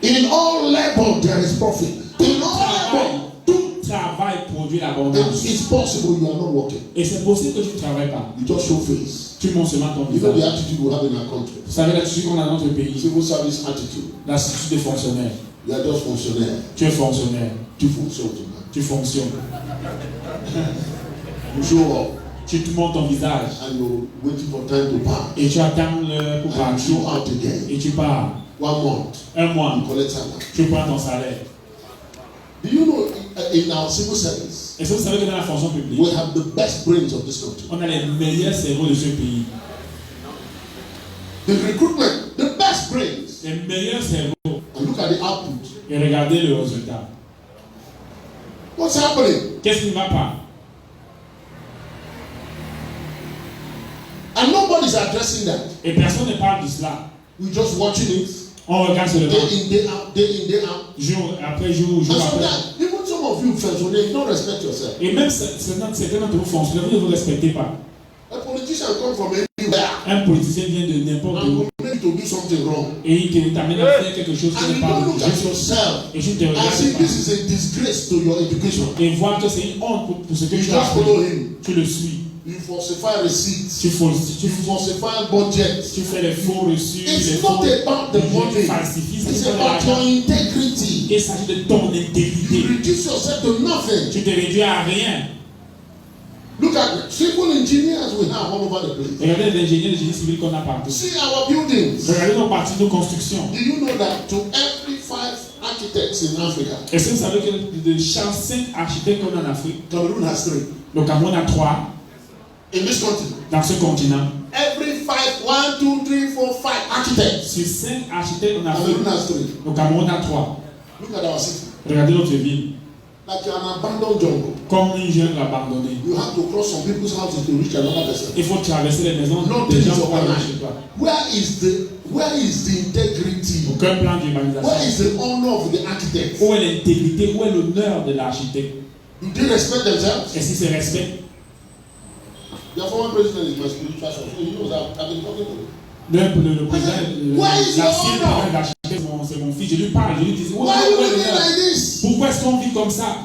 In all labor there is profit. In all labor, Tout travail produit l'abondance. it's possible you are not working. Et c'est possible que tu ne travailles pas. You just show face. Tu montres seulement ton You know the visage. attitude we have in our country. Vous savez l'attitude qu'on a dans notre pays. Civil service attitude. L'attitude des fonctionnaires. You are just fonctionnaire. Tu es fonctionnaire. Tu fonctionnes. Tu fonctionnes. You show up Tu te montres ton visage. and you're waiting for time to pass. Et tu attends le pour And you partir. show out again. Et tu pars. 1 month. Un mois. You collect salary. Tu prends ton salaire. Do you know in our civil service, Et ça, vous savez que dans la fonction we publique, have the best brains of this country. on a les meilleurs cerveaux de ce pays. The recruitment, the best brains. Les meilleurs cerveaux. And look at the output. Et regardez le résultat. What's happening? Qu'est-ce qui ne va pas? And nobody's addressing that. Et personne ne parle de cela. We're just watching it On regarde seulement day in, day out, day in, day out. jour après jour, jour And après. sometimes, even some of you functionaries, you don't respect yourself. Et même certains d'entre vous fonctionnaires, vous ne vous respectez pas. A politician comes from anywhere Un politicien vient de n'importe and où will make you to do something wrong. et il t'amène à faire quelque chose qui And n'est you pas don't look at juste. yourself Et tu ne te and regardes see pas. this is a disgrace to your education. Et voir que c'est une honte pour ce que You tu as just follow appris. him. Tu le suis. You falsify receipts. Tu You falsify budgets. fais les faux reçus, les It's faux. not about the Tu money. falsifies, It's c'est pas de about your l'argent. integrity. Il s'agit de ton You intégrité. reduce yourself to nothing. Tu te réduis à rien. Look at civil engineers we have all over the place. Regardez les ingénieurs de génie civil qu'on a partout. See our buildings. Regardez nos parties de construction. Do you know that to every 5 architects in Africa, Est-ce que vous savez que de chaque 5 architectes qu'on a en Afrique, Cameroon has 3. le Cameroun a 3 In this continent, dans ce continent. every 5, 1, 2, 3, 4, 5 architects, Sur 5 architectes en Afrique, Cameroon has 3. le Cameroun a 3. Look at our city. Regardez notre ville. Like you're an abandoned jungle. Comme une jungle abandonnée. You have to cross some people's houses to reach another person. Il faut traverser les maisons Nothing des is gens pour aller organized. chez toi. Where is the integrity? Aucun plan Where d'urbanisation. is the honor of the architect? Où est l'intégrité, où est l'honneur de l'architecte? Do they respect themselves? Est-ce qu'il se respecte? Their former president is my spiritual son, so he knows that I've been talking to him. Le président, Why is your l'ancien honor? président d'architecte, c'est mon fils. Je lui parle, je lui dis, Why are you living like this? pourquoi est-ce qu'on vit comme ça?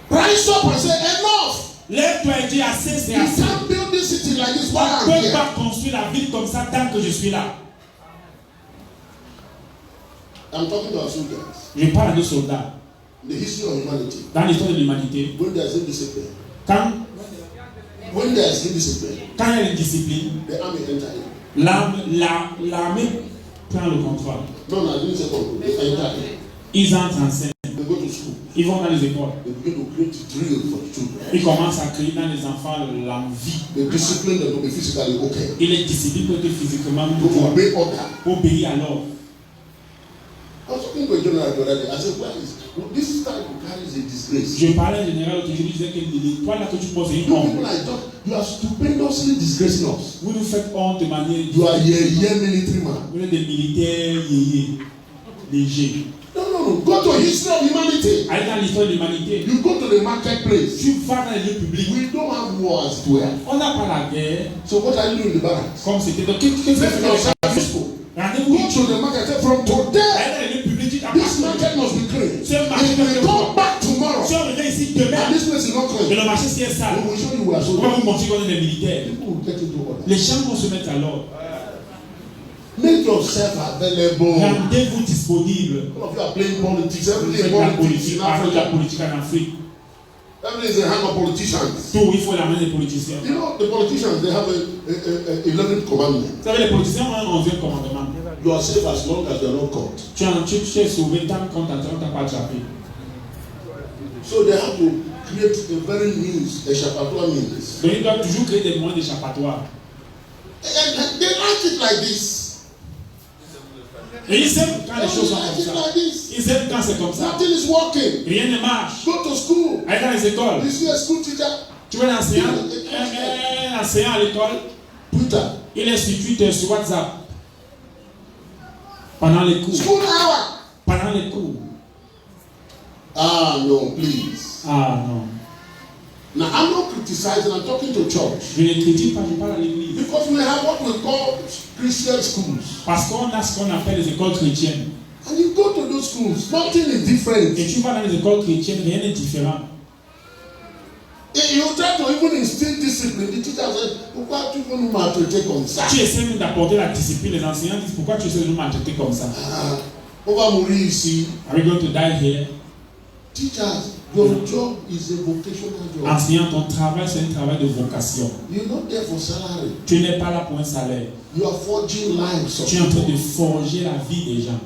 Rise up and say, enough! Lève-toi et dis assez, c'est You assez. can't build this city like this while On I'm ne peut here. pas construire la ville comme ça tant que je suis là. I'm talking to our soldiers. Je parle à nos soldats. In the history of humanity, Dans l'histoire de l'humanité, when there's indiscipline, quand when there's indiscipline, il y a une discipline, the army enter in. l'armée prend le contrôle. No, I didn't say control. They enter in. Ils entrent en scène. They go to school. Ils vont dans les écoles. They begin to create drill for the children. Ils commencent à créer dans les enfants l'envie. They discipline them to be physically okay. Ils les disciplinent pour être physiquement To obey order. pour obéir à l'ordre. I was talking to a general the other day. I said, this type of carries a disgrace. Je parlais en général au je disais que l'étoile là que tu poses est une You honte. people like you are stupendously disgracing us. Vous nous faites honte de manière. You are a military man. Vous êtes des militaires légers. No. Go to history of humanity. Allez dans l'histoire de l'humanité. You go to the marketplace. Tu vas dans les lieux publics. We don't have wars to wear. On n'a pas la guerre. So what are you doing in the barracks? Comme c'était. Donc qu'est-ce que tu fais? Rendez-vous. Go to the market. Say from today. Allez dans les lieux publics. This market must be clean. Ce marché If we come back tomorrow, si on revient ici demain, and this place is not que clean, le marché s'y est sale, we will show you we are on va so. vous montrer qu'on est des militaires. People will get into order. Les gens vont se mettre à l'ordre. Make yourself available. Rendez-vous disponible. All of you are playing politics. Vous Everything faites is la politics politique, in parlez de la Africa. politique en Afrique. Everything is in the hand of politicians. Tout, il faut la main des politiciens. You know, the politicians, they have a 11th commandment. Vous savez, les politiciens ont un 11e commandement. You are safe as long as you are not caught. Tu es sauvé tant qu'on t'a pas attrapé. So they have to create a very means, échappatoire means. Donc ils doivent toujours créer des moyens d'échappatoire. And they like it like this. Et ils aiment quand les choses sont Like comme it ça. like this. Ils aiment quand c'est comme ça. Nothing is working. Rien ne marche. Go to school. Allez dans les écoles. You see a school teacher, Tu vois l'enseignant, un enseignant à l'école, Twitter, il est sur Twitter, sur WhatsApp. Pendant les cours. school hour. Pendant les cours. Ah no, please. Ah non. Now I'm not criticizing. I'm talking to church Je ne critique pas, je parle à l'église. because we have what we call Christian schools, Parce qu'on a ce qu'on appelle les écoles chrétiennes. and you go to those schools. Nothing is different. Et tu vas dans les écoles chrétiennes, rien n'est différent. And you try to even instill discipline. The teacher said, "Pourquoi tu veux nous maltraiter comme ça?" Tu essaies même d'apporter la discipline. Les enseignants disent pourquoi tu essaies de nous maltraiter comme ça. Ah, on va mourir ici. Are we going to die here? Teachers, your job is a vocational job. Enseignant, ton travail c'est un travail de vocation. You're not there for salary. Tu n'es pas là pour un salaire. You are forging lives of Tu es en train de people. forger la vie des gens.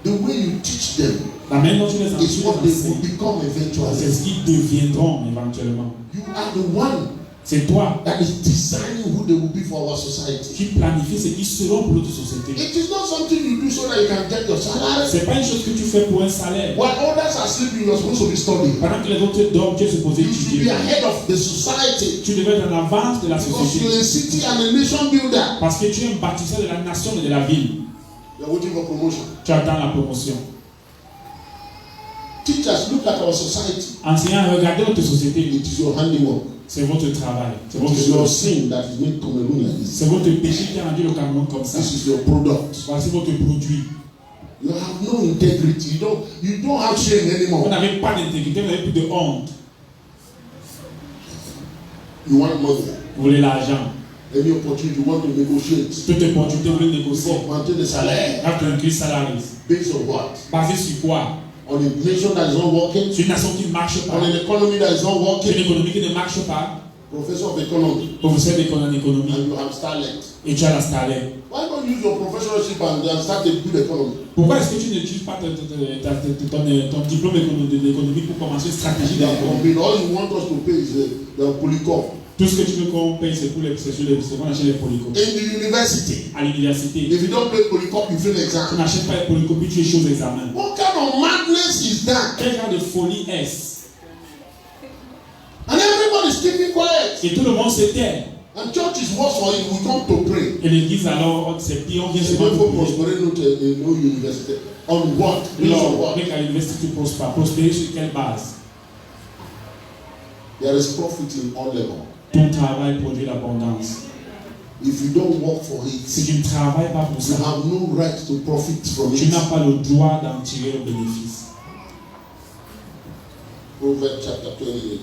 The way you teach them La manière dont tu les is what they will enseignes, become c'est eventually. ce qu'ils deviendront éventuellement. You are the one C'est toi that is designing who they will be for our society. qui planifie ce qui seront pour notre société. It is not something you do so that you can get your salary. C'est pas une chose que tu fais pour un salaire. While others are sleeping, you're supposed to be studying. Pendant que les autres dorment, tu es supposé You should be étudier. ahead of the society Tu devais être en avance de la because société. you're a city and a nation builder. Parce que tu es un bâtisseur de la nation et de la ville. You're waiting for promotion. Tu attends la promotion. Teachers, look at our society. Enseignant, regardez votre société. It is your handiwork. C'est votre travail. C'est It votre is your chose. sin that is made Cameroon like this. C'est votre péché qui a rendu le Cameroun comme ça. This is your product. Voici votre produit. You have no integrity. You don't have shame Vous anymore. n'avez pas d'intégrité, vous n'avez plus de honte. You want money. Vous voulez l'argent. Any opportunity you want to negotiate. Toute opportunité, vous voulez négocier. Augmenter the salary. Là, tu inclus salaires. Based on what? Basé sur quoi? On a nation that is not working. Sur une nation qui ne marche pas. On an economy that is not Sur une working. économie qui ne marche pas. Professor of economy. Professeur d'économie. And you have starlet. Et tu as la starlet. Why don't you use your professorship and start a good economy? Pourquoi est-ce que tu n'utilises pas ton diplôme d'économie pour commencer une stratégie d'économie? All you want us to pay is the polycom. Tout ce que tu veux qu'on paye, c'est pour les qu'on achète les polycopies. In the university, À l'université, if you don't pay polycom, you fail tu exam. n'achètes pas les polycopies, tu échoues aux examens. What kind of madness is that? Quel genre de folie est-ce? And everybody is keeping quiet. Et tout le monde se tait. And church is worse for it. We come to pray. Et l'église alors, c'est pire, on vient C'est seulement bien pour pour prier. prospérer notre université. On what? Based on Alors, what? avec à l'université, tu prospères. Prospérer sur quelle base? There is profit in all level. Ton travail produit l'abondance. If you don't work for Si it, tu ne travailles pas pour you ça, have no right to profit from tu it. n'as pas le droit d'en tirer le bénéfice. Proverbs chapter 28.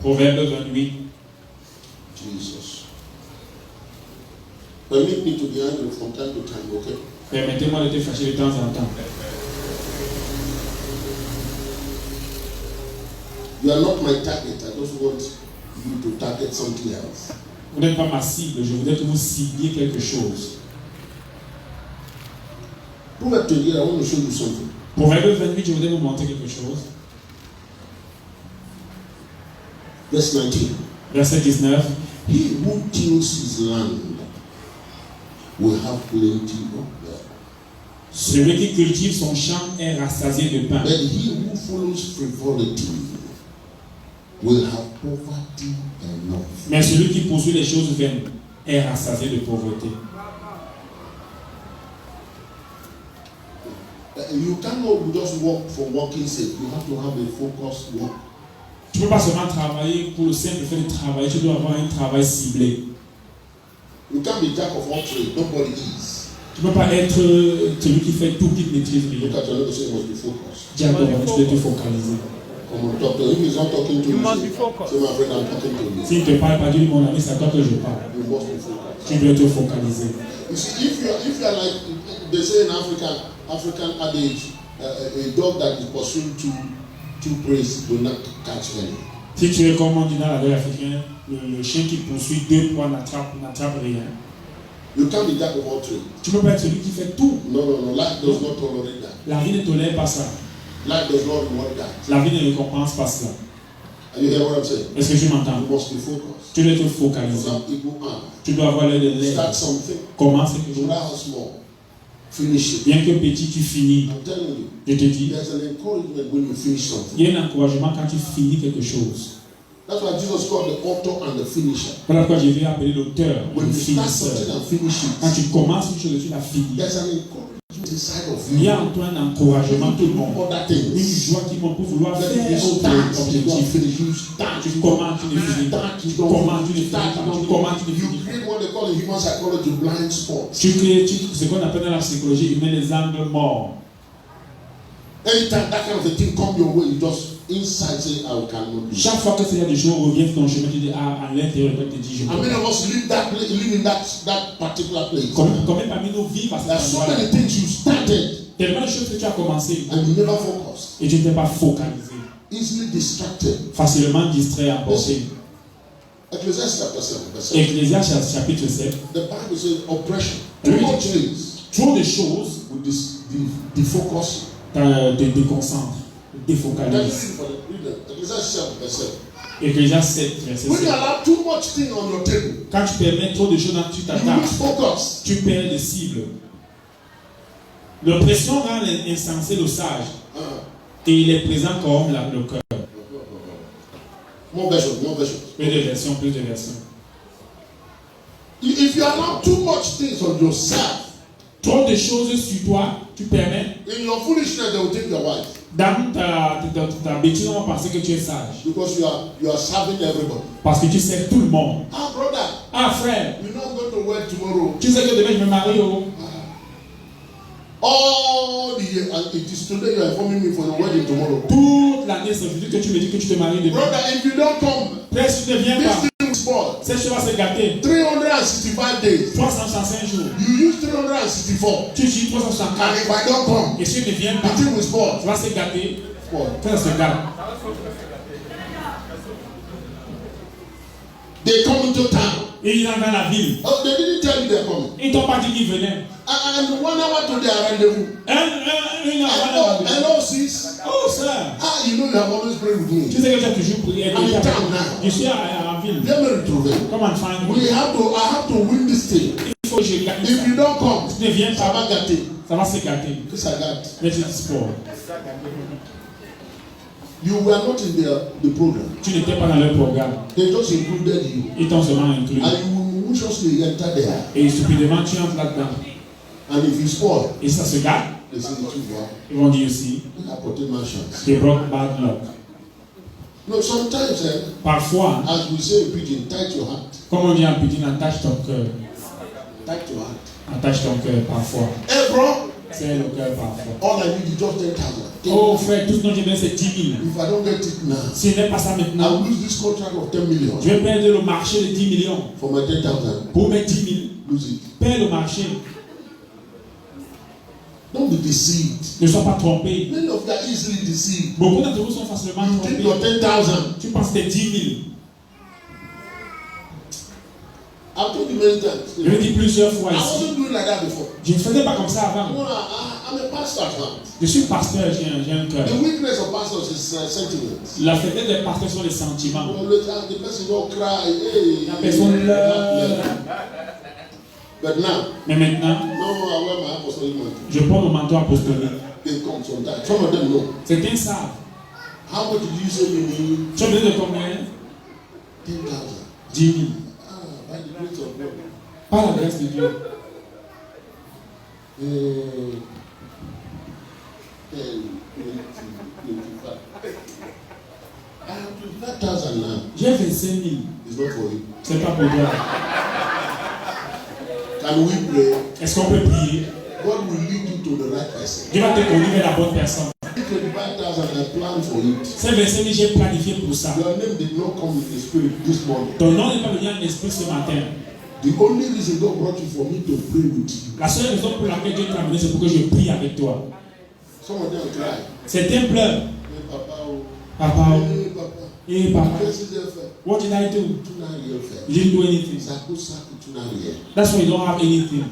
Proverbe 28. Jesus. Permit me to be angry from time to time, okay? Permettez-moi de te fâcher de temps en temps. You are not my target. I just want you to target something else. Vous n'êtes pas ma cible, je voudrais que vous cibliez quelque chose. Proverbs 28, I want to show you something. Proverbe 28, je voudrais vous montrer quelque chose. Verse 19. Verset 19. He who tills his land will have plenty of bread. Celui qui cultive son champ est rassasié de pain. But he who follows frivolity will have poverty enough. Mais celui qui poursuit les choses vaines est rassasié de pauvreté. You cannot just walk for walking's sake. You have to have a focused walk. Tu ne peux pas seulement travailler pour le simple fait de travailler, tu dois avoir un travail ciblé. You can't be jack of all trades. Nobody is. Tu ne peux pas être celui qui fait tout, qui ne maîtrise rien. Look at your neighbor, say you must be focused. Dis à ton voisin, tu dois te focaliser. Come on, talk to him. If he's not talking to You you, must say, be focused. say, my friend, I'm talking to you. S'il ne te parle pas, dis mon ami, c'est à toi que je parle. You must be focused. Tu dois te focaliser. You see, if you are like they say in African adage, a dog that is pursuing two prey will not catch any. Si tu es comme on dit dans la langue africaine, le chien qui poursuit deux proies n'attrape rien. You can't be jack of all trades. Tu ne peux pas être celui qui fait tout. No. Life does not tolerate that. La vie ne tolère pas ça. Life does not reward that. La vie ne récompense pas cela. Are you hear what I'm saying? Est-ce que tu m'entends? You must be focused. Tu dois te focaliser. Some people are. Tu dois avoir l'aide de l'aide. Start something. Commence quelque No chose. matter how small. Finish it. Bien que petit, tu finis. I'm telling you. Je te dis, There's an encouragement when you finish something. il y a un encouragement quand tu finis quelque chose. That's why Jesus called the author and the finisher. Voilà pourquoi j'ai vu appeler l'auteur, When le you start finisseur. something and finish Quand it, tu commences une chose, tu la finis. there's an encouragement inside of Il y you. a en toi un encouragement tout le monde. Other Une things. joie qui monte pour vouloir That faire you start, autre you don't objectif. finish. You start, Tu you commences, tu ne finis pas. start, you Tu don't commences, tu ne finish. finis pas. Start, Tu you commences, tu ne don't. You finis pas. create what they call in human psychology blind spots. Tu crées ce qu'on appelle dans la psychologie humaine les angles morts. Anytime that kind of a thing come your way, you just inside say, I cannot do. Chaque fois que ces des choses reviennent sur ton chemin, tu dis, à l'intérieur, tu te dis, je And peux many pas. of us live in that particular place. Combien parmi nous vivent à There are cet so endroit? many things you started Tellement de choses que tu as commencé and you never focused. et tu n'étais pas focalisé. Easily distracted. Facilement distrait, emporté. Ecclesiastes chapter 7, verse 7. Ecclésiaste chapitre 7. The Bible says oppression. Oui. Too much things Trop de choses will defocus you. te déconcentrent, te Can you défocalisent. read that? Ecclesiastes 7, verse 7. Ecclésiaste 7, verset When you 7. allow too much thing on your table, Quand tu permets trop de choses dans ta you table, lose focus. tu perds des cibles. L'oppression rend insensé le sage et il est présent comme le cœur. More version, more version. Plus de versions, plus de versions. If you allow too much things on yourself, Trop de choses sur toi, tu permets. in your foolishness, they will take your wife. Dans ta bêtise, on va penser que tu es sage. Because you are serving everybody. Parce que tu sers tout le monde. Ah, brother, Ah frère, you're not going to work tomorrow. tu sais que demain je me marie. Oh. All the year, and it is today you are informing me for your wedding tomorrow. Toute l'année, c'est aujourd'hui que tu me dis que tu te maries demain. Brother, if you don't come, Frère, si tu ne viens this pas, thing will spoil. cette chose va se gâter. 365 days. 365 jours. You use 364. Tu dis And 364. if I don't come, Et si tu ne viens the pas, thing will spoil. ça va se gâter. Spoil. Ça se gâte. They come into town. Et ils sont dans la ville. Oh, they didn't tell you they're coming. Ils t'ont pas dit qu'ils venaient. And 1 hour to their rendezvous. Une heure. Hello, sis. Oh, sœur. Ah, you know you have always prayed with me. Tu sais que tu as toujours prié. I'm in town now. Je suis en ville. Let me retrouve it. Come and find me. I have to win this thing. Il faut que je gagne If ça. you don't come, Si tu ne viens ça pas, va gâter. ça va se gâter. Because I got. Mais tu dis sport. You were not in the program. Tu n'étais pas dans leur programme. They just included you. Ils t'ont seulement inclus. And you viciously enter there. Et stupidement, tu entres là-dedans. And if you spoil, Et ça se gâte. they say you are. Ils vont dire aussi, You have put in my chance. they brought bad luck. No, sometimes, Parfois, as we say in pidgin, tight your heart. comme on dit en petit, attache ton cœur. Tight your heart. Attache ton cœur parfois. Hey, bro, C'est le cœur parfois. all I need is just 10,000. Oh frère, tout ce dont j'ai besoin c'est 10 000. If I don't get it now, Si je n'ai pas ça maintenant, I'll lose this contract of 10 million. je vais perdre le marché de 10 millions. For my 10,000, Pour mes 10 000, lose it. perds le marché. Don't be deceived. Ne sois pas trompé. Many of you are easily deceived. Beaucoup d'entre vous sont facilement You take your trompés. 10,000. Tu penses que c'est 10 000. I told you you many times. Je l'ai dit plusieurs fois I ici. wasn't doing like that before. Je ne faisais pas comme ça avant. No, I'm a pastor at heart. Je suis pasteur, j'ai un cœur. The weakness of pastors is sentiments. La faiblesse des pasteurs sont les sentiments. The person don't cry. Hey, La personne pleure. But now, Mais maintenant, no, I wear my apostolic mantle. je prends le manteau apostolique. They come sometimes. Some of them know. Certains savent. How much did you say you need? Tu as besoin de combien? 10,000. 10 000. By the grace of God. Par la grâce de Dieu. 10, 20, 25. I have 25,000 now. J'ai 25 000. It's not for you. C'est pas pour toi. Can we pray? Est-ce qu'on peut prier? God will lead you to the right person. Dieu va te conduire vers la bonne personne. 25,000 I planned for it. Ces 25 000, j'ai planifié pour ça. Your name did not come with the spirit this morning. Ton nom n'est pas venu en esprit ce matin. The only reason God brought you for me to pray with you. La seule raison pour laquelle Dieu t'a amené, c'est pour que je prie avec toi. Some of them cry. Certains pleurent. Hey, Papa, oh. Papa, Hey, Papa. hey, Papa, Qu'est-ce que j'ai fait? what did I do? Tu n'as rien fait. You didn't do anything. Ça coûte, tu n'as rien. That's why you don't have anything.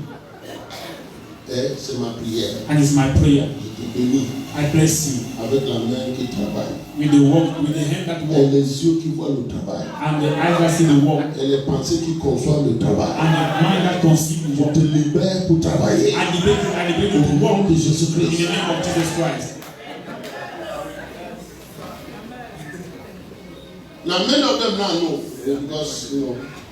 C'est ma prière. And it's my prayer. Je te bénis I bless you avec la main qui travaille. with the work, with the hand that Et work, les yeux qui voient le travail. and the eyes that see the work, Et les pensées qui conçoivent le travail. and the mind that conceives the Je work. te libère pour travailler. I debate Au you to nom work de in Jésus-Christ. the name of Jesus Christ. Now many of them now know because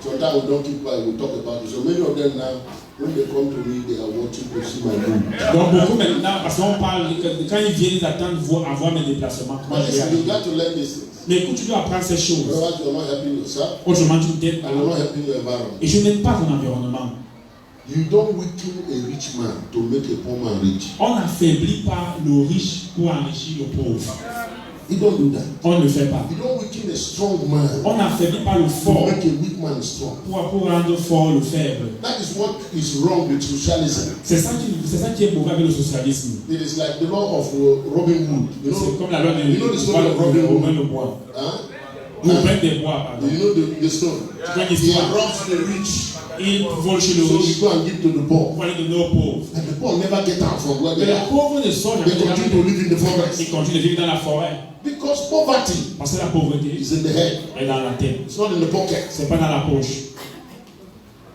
sometimes we don't keep quiet, we talk about it. So many of them now, when they come to me, they are watching to see my room. Donc beaucoup maintenant, parce qu'on parle, quand ils viennent, ils attendent à voir mes déplacements. Comment je vais You aller. got to learn these things. Mais écoute, tu dois apprendre ces choses. Otherwise, you are not helping yourself. Autrement, tu t'aides And you are not helping your environment. et je n'aide pas ton environnement. You don't weaken a rich man to make a poor man rich. On n'affaiblit pas le riche pour enrichir le pauvre. You don't do that. On ne le fait pas. You don't weaken a strong man On n'affaiblit pas le to fort make a weak man strong. pour rendre fort le faible. That is what is wrong with socialism. C'est ça qui est mauvais avec le socialisme. It is like the law of Robin Hood. You C'est know, comme la loi de you know the story of Robin Hood. Robin le bois. Huh? Robin des bois, pardon. You know the story. Tu connais He l'histoire. robs the rich. Il vole chez le So riche he go and give to the poor. pour aller donner aux pauvres. And the poor never get out from where Mais they les are. pauvres ne sortent They continue to jamais. live in the forest. Ils continuent de vivre dans la forêt. Because poverty Parce que la pauvreté is in the head. est dans la tête. It's not in the pocket. C'est pas dans la poche.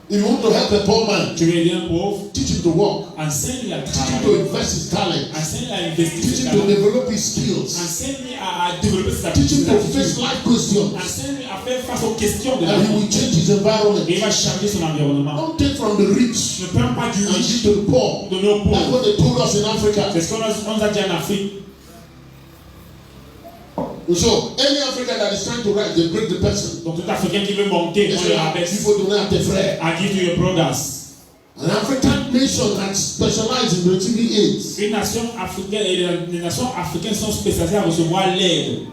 If you want to help a poor man, Tu veux aider un pauvre, teach him to work. enseigne-lui à Teach him to travailler. invest his talent. Enseigne-lui à investir Teach ses him to talents. develop his skills. Enseigne-lui à développer ses Teach him to face aptitudes. life questions. Enseigne-lui à faire face aux questions de la And he vie. will change his environment. Et il va changer son environnement. Don't take from the rich Ne prends pas du and riche give to the poor. pour donner aux That's pauvres. what they told us in Africa. C'est ce qu'on nous a dit en Afrique. So any African that is trying to rise, they break the person. Donc tout Africain qui veut monter, They on say, le rabaisse. il faut donner à tes frères. I give to your brothers. An African nation that specializes in receiving AIDS. Une nation africaine et les nations africaines sont spécialisées à recevoir l'aide.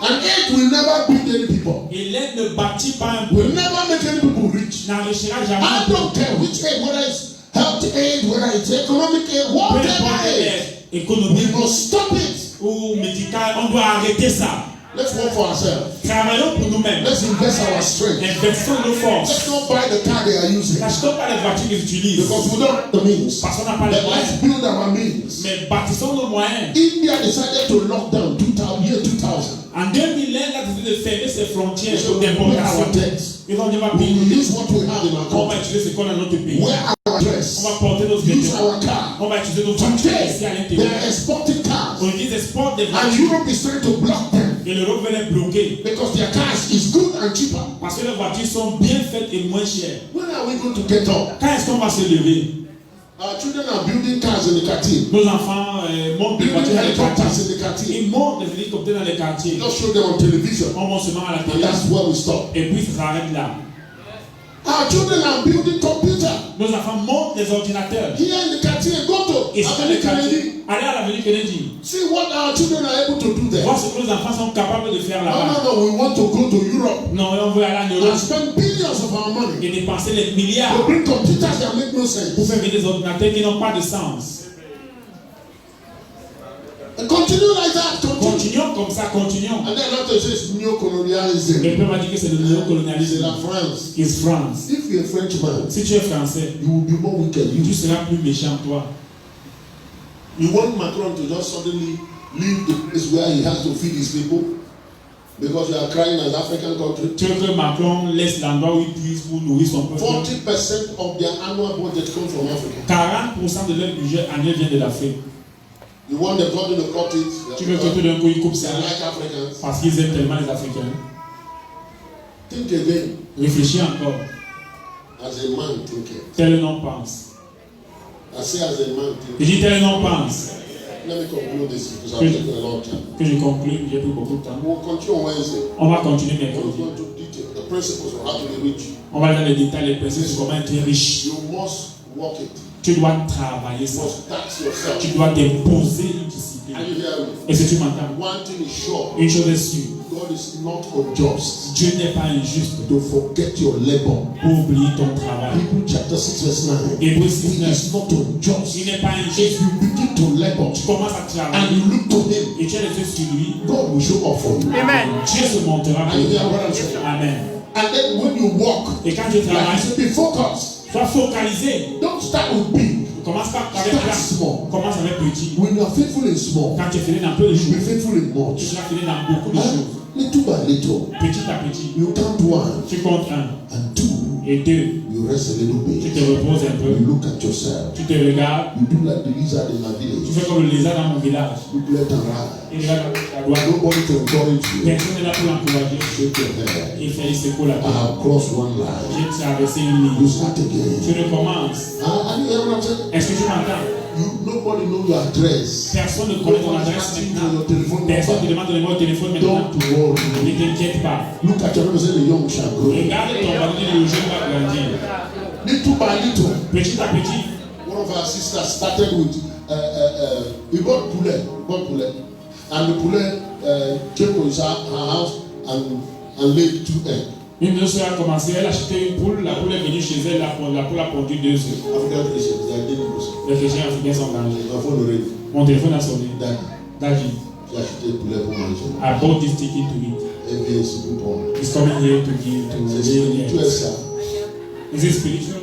And AIDS will never build any people. Et l'aide ne bâtit pas un Will peuple. never make any people rich. N'enrichira jamais un I peuple. don't care which aid, whether it's health aid, whether it's economic aid, Peu whatever importe aid. l'aide économique We must stop it. ou médicale, on doit arrêter ça. Let's work for ourselves. Travaillons pour nous-mêmes. Let's invest our strength. Investissons nos forces. Let's not buy the car they are using. N'achetons pas les voitures qu'ils utilisent. Because we don't have the means. Parce qu'on n'a pas les But let's moyens. build our means. Mais bâtissons nos moyens. India decided to lock down year 2000. En 2000, l'Inde a décidé de fermer ses frontières So pour we pay l'importation. our debts. Ils ont dit, on va We payer. will use what we have in our On va country. utiliser ce qu'on a dans notre pays. Wear our On dress. va porter nos Use vêtements. our car. On va utiliser nos voitures Today, ici à they l'intérieur. are exporting cars. On utilise des sports des And voitures. Europe is trying to block them. Et l'Europe veut les bloquer. Because their cars is good and cheaper. Parce que les voitures sont bien faites et moins chères. When are we going to get up? Quand est-ce qu'on va se lever? Our children are building cars in the Katin. Nos enfants montent des Building voitures dans les helicopters quartiers. in the Katin. Ils montent des hélicoptères dans les quartiers. Just show them on television. On monte seulement à la And télé. that's where we stop. Et puis ça s'arrête là. Our children are building computers. Nos enfants montent des ordinateurs. Here in the Katin, go to Et sur les Avenue quartiers. Kennedy. Allez à l'avenue Kennedy. See what our children are able to do there. Voir ce que nos enfants sont capables de faire No, là-bas. no, no. We want to go to Europe Non, on veut aller en and Europe spend billions of our money et dépenser les milliards to bring computers that make no pour sense. faire venir des ordinateurs qui n'ont pas de sens. And continue like that. Continue. Continuons comme ça, continuons. And then after this neo-colonialism. Le peuple m'a dit que c'est le C'est néocolonialisme. la France. It's France. If you're a Frenchman, Si tu es français, you will be more wicked. tu seras plus méchant toi. You want Macron to just suddenly leave the place where he has to feed his people because you are crying as African country. Tu veux que Macron laisse l'endroit où il puisse pour nourrir son peuple. 40% of their annual budget comes from Africa. 40% de leur budget annuel vient de l'Afrique. You want the government to cut it. Tu veux que tout d'un coup ils coupent ça They like Africans. parce qu'ils aiment tellement les Africains. Think again. Réfléchis encore. As a man thinking. Tel homme pense. I say as a man Je thinking. dis tel homme pense. Let me conclude this because I've taken a long time. Que je conclue, j'ai pris beaucoup de temps. We'll continue on Wednesday. On va continuer We'll mercredi. go into detail. The principles of how to be rich. On va dans les détails, les principes sur comment être riche. You must work it. Tu dois travailler You ça. must tax yourself. Tu dois t'imposer une discipline. Are you hearing me? Et si tu m'entends, One thing is sure. une chose est sûre, God is not unjust Dieu n'est pas injuste to forget your labor. pour oublier ton travail. Hebrews chapter 6 verse 9. Hébreux He 6, 9. is not unjust. Il n'est pas If injuste. you begin to labor Tu commences à and travailler you look to him, et tu as les yeux sur lui. God will show up for you. Amen. Dieu se montera pour Are you hearing what toi. I'm saying? Amen. And then when you walk, Et quand tu like you travailles, said, be focused. sois focalisé. Don't start with big. Commence pas avec Start grand. small. Commence avec petit. When you are faithful in small, Quand tu es fidèle dans peu de you will be choses, faithful in tu much. seras fidèle dans beaucoup de choses. Little by little, Petit à petit. you count one Tu comptes un and two. et deux. You rest a little Tu bit. te reposes un peu. You look at yourself. Tu te regardes. You do like the lizard in my Tu village. fais comme le lézard dans mon village. Look left and right. Il regarde à droite. Nobody to encourage you. Personne n'est là pour l'encourager. Shake your head. Il fait, il secoue la I tête. have crossed one line. J'ai traversé une You ligne. start again. Tu recommences. Are you hearing what I'm saying? Est-ce que tu m'entends? Nobody know your address. Personne ne connaît ton Nobody adresse asking for maintenant. your telephone Personne ne number. demande de numéro de téléphone maintenant. Don't worry. Ne t'inquiète pas. Look at your neighbor and say the young shall grow. Regarde ton voisin, le jeune va grandir. Little by little. Petit à petit. One of our sisters started with we bought poulet, and the poulet came to her house and laid 2 eggs. Une de nos soeurs a commencé, elle a acheté une poule, la poule est venue chez elle, la poule a pondu 2 œufs. African Christians, they are dangerous. Les chrétiens africains sont dangereux. My phone already. Mon téléphone a sonné. Daddy, Daddy, j'ai acheté poulet pour manger. I bought this ticket to eat. Elle vient ici pour prendre. He's coming here to give to C'est me. spirituel ça. Is it spiritual?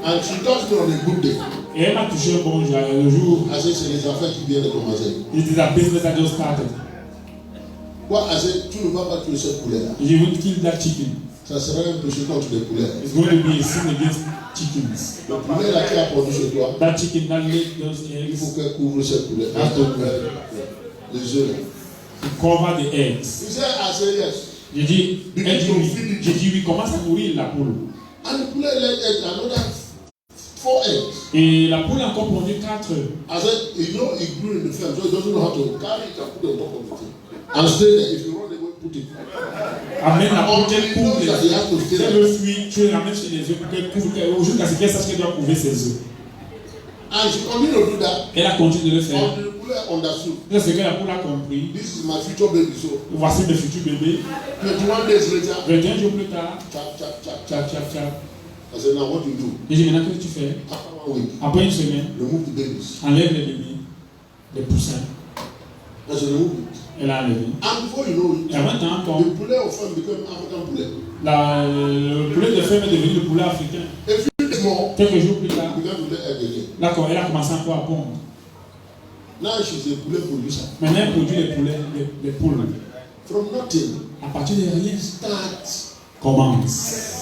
And she touched me on a good day. Et elle m'a touché un bon jour, le jour I said, c'est les affaires qui viennent de commencer. it is a business that just started. Quoi, I said, tu ne vas pas tuer ce poulet là. You will kill that chicken. Ça serait un péché contre les poulets. It's going to be a sin against chickens. Le poulet là qui a pondu chez toi, That chicken that laid those il faut eggs qu'elle couvre ce poulet. Ah, Les œufs là. to cover the eggs. He said, I said yes. J'ai dit, elle dit oui. J'ai dit oui, commence à nourrir la poule. And the poulet laid another 4 eggs. Et la poule a encore pondu 4 œufs. I said, you know, he grew in the field, so he doesn't know how to carry it and put it on top of the thing. And stay there. If you run away, put it. Amène la poule, Until qu'elle he couvre knows les that he has to œufs. stay Si elle there. veut fuir, tu la ramènes chez les œufs pour qu'elle couvre, jusqu'à ce qu'elle sache qu'elle doit couvrir ses œufs. And she continued to do that. Elle a continué de le faire. Until the poulet understood. C'est ce que la poule a compris. This is my future baby. So Voici le futur bébé. 21 days later, 21 jours plus tard, chap, chap, chap. tchap, tchap, tchap. I said, now what do you do? J'ai dit, maintenant, qu'est-ce que tu fais? After 1 week, Après une semaine, remove the babies. enlève les bébés, les poussins. I said, remove it. Elle a enlevé. And before you know Et avant it, temps, the poulet of femme became African poulet. le poulet de ferme est devenu le poulet africain. A few days more, Quelques jours plus tard, we began to lay egg again. d'accord, elle a commencé encore à pondre. Now she's a poulet producer. Maintenant, elle produit les poulets, les poules. From nothing, À partir de rien, start. commence.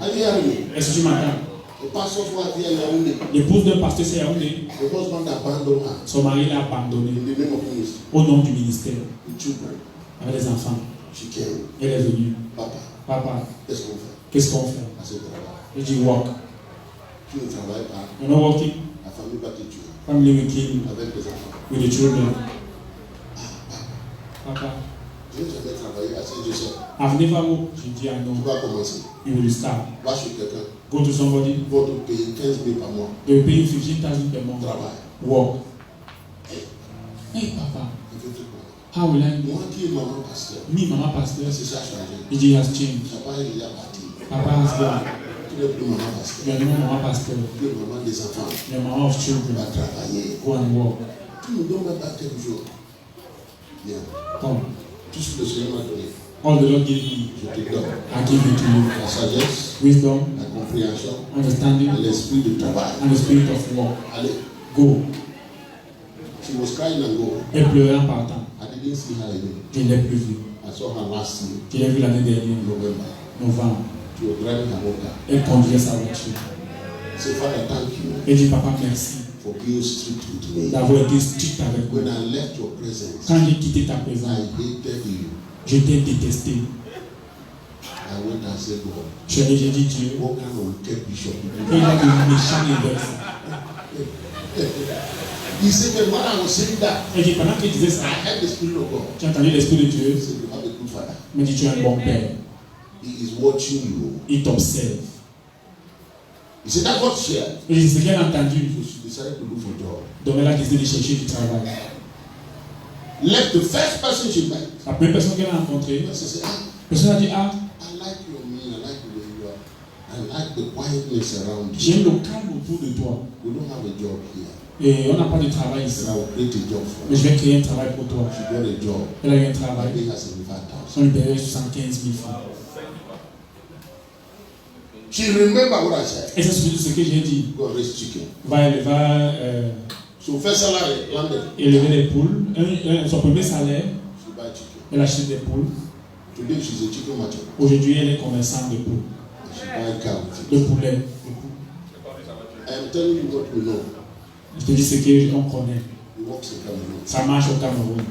Are you hearing me? Est-ce que tu m'entends? The pastor's wife here in Yaoundé, L'épouse d'un pasteur, c'est Yaoundé. the husband abandoned her Son mari l'a abandonné in the name of ministry. au nom du ministère The children, avec les enfants. she came. Elle est venue. Papa, Papa, qu'est-ce qu'on fait? qu'est-ce qu'on fait? I said, Papa, Je dis walk. tu ne travailles pas, You're not working. la famille va te tuer Family will kill you avec les enfants. with the children. Papa, Je n'ai jamais travaillé à Saint-Joseph. I've never worked. Je dis, I Tu know. vas commencer. You will start. Va chez quelqu'un, Go to somebody. il va te payer 15 000 par mois. They will pay you 15,000 per month. Travail. Work. Hey, Papa, Il fait tout pour moi. how will I know? Moi qui est maman pasteur, Me, Mama Pastor, c'est ça a changé. he has changed. Papa, il est parti. Papa has gone. Tu n'es plus maman pasteur. You are no Mama Pastor. Tu es maman des enfants. You are Mama of Tu children. vas travailler. Go and work. Tu me donnes même pas quelques jours. Bien. Come. Tout ce que le Seigneur m'a donné, All the Lord gave me, je te donne. I give it to you. La sagesse, Wisdom, la compréhension, understanding, l'esprit de travail. and the spirit of war. Allez. Go. She was crying and go. Elle pleurait en partant. I didn't see her again. Je ne l'ai plus vue. I saw her last year, Je l'ai vue l'année dernière, November. novembre. She was driving her motor. Elle conduisait sa voiture. Say, Father, thank you Elle dit, Papa, merci for being strict with me. d'avoir été strict avec moi. When I left your presence, Quand j'ai quitté ta I présence, hated you. je t'ai détesté. I went and said, God, J'ai dit, Dieu, what kind of wicked bishop did you quel have? est le méchant inverse. He said that when I was saying that, Elle dit, pendant qu'il disait ça, I heard the Spirit of God. tu as entendu l'Esprit de Dieu. He said, you have a good father. Il me dit, tu es un bon père. He is watching you. Il t'observe. He said, that's what she had. Et c'est ce qu'elle a entendu. So she decided to look for a job. Donc elle a décidé de chercher du travail. Left the first person she met. La première personne qu'elle a rencontrée, She said, la personne a dit, ah, I like your mean, I like the way you are. I like the quietness around you. j'aime le calme autour de toi. We don't have a job here. Et on n'a pas de travail ici. And I will create a job for Mais you. je vais créer un travail pour toi. She got a job. Elle a eu un I travail. paid her 75,000. On lui payait 75 000 francs. She remember what I said. Et c'est ce que j'ai dit. Go and raise chicken. Va So first salary landed. élever les poules. Son premier salaire, She buy chicken. elle achète des poules. Today she's a chicken merchant. Aujourd'hui, elle est commerçante de poules. She buy cow. De poulet. I am telling you what we know. Je te dis ce qu'on connaît. It works in Cameroon. Ça marche au Cameroun.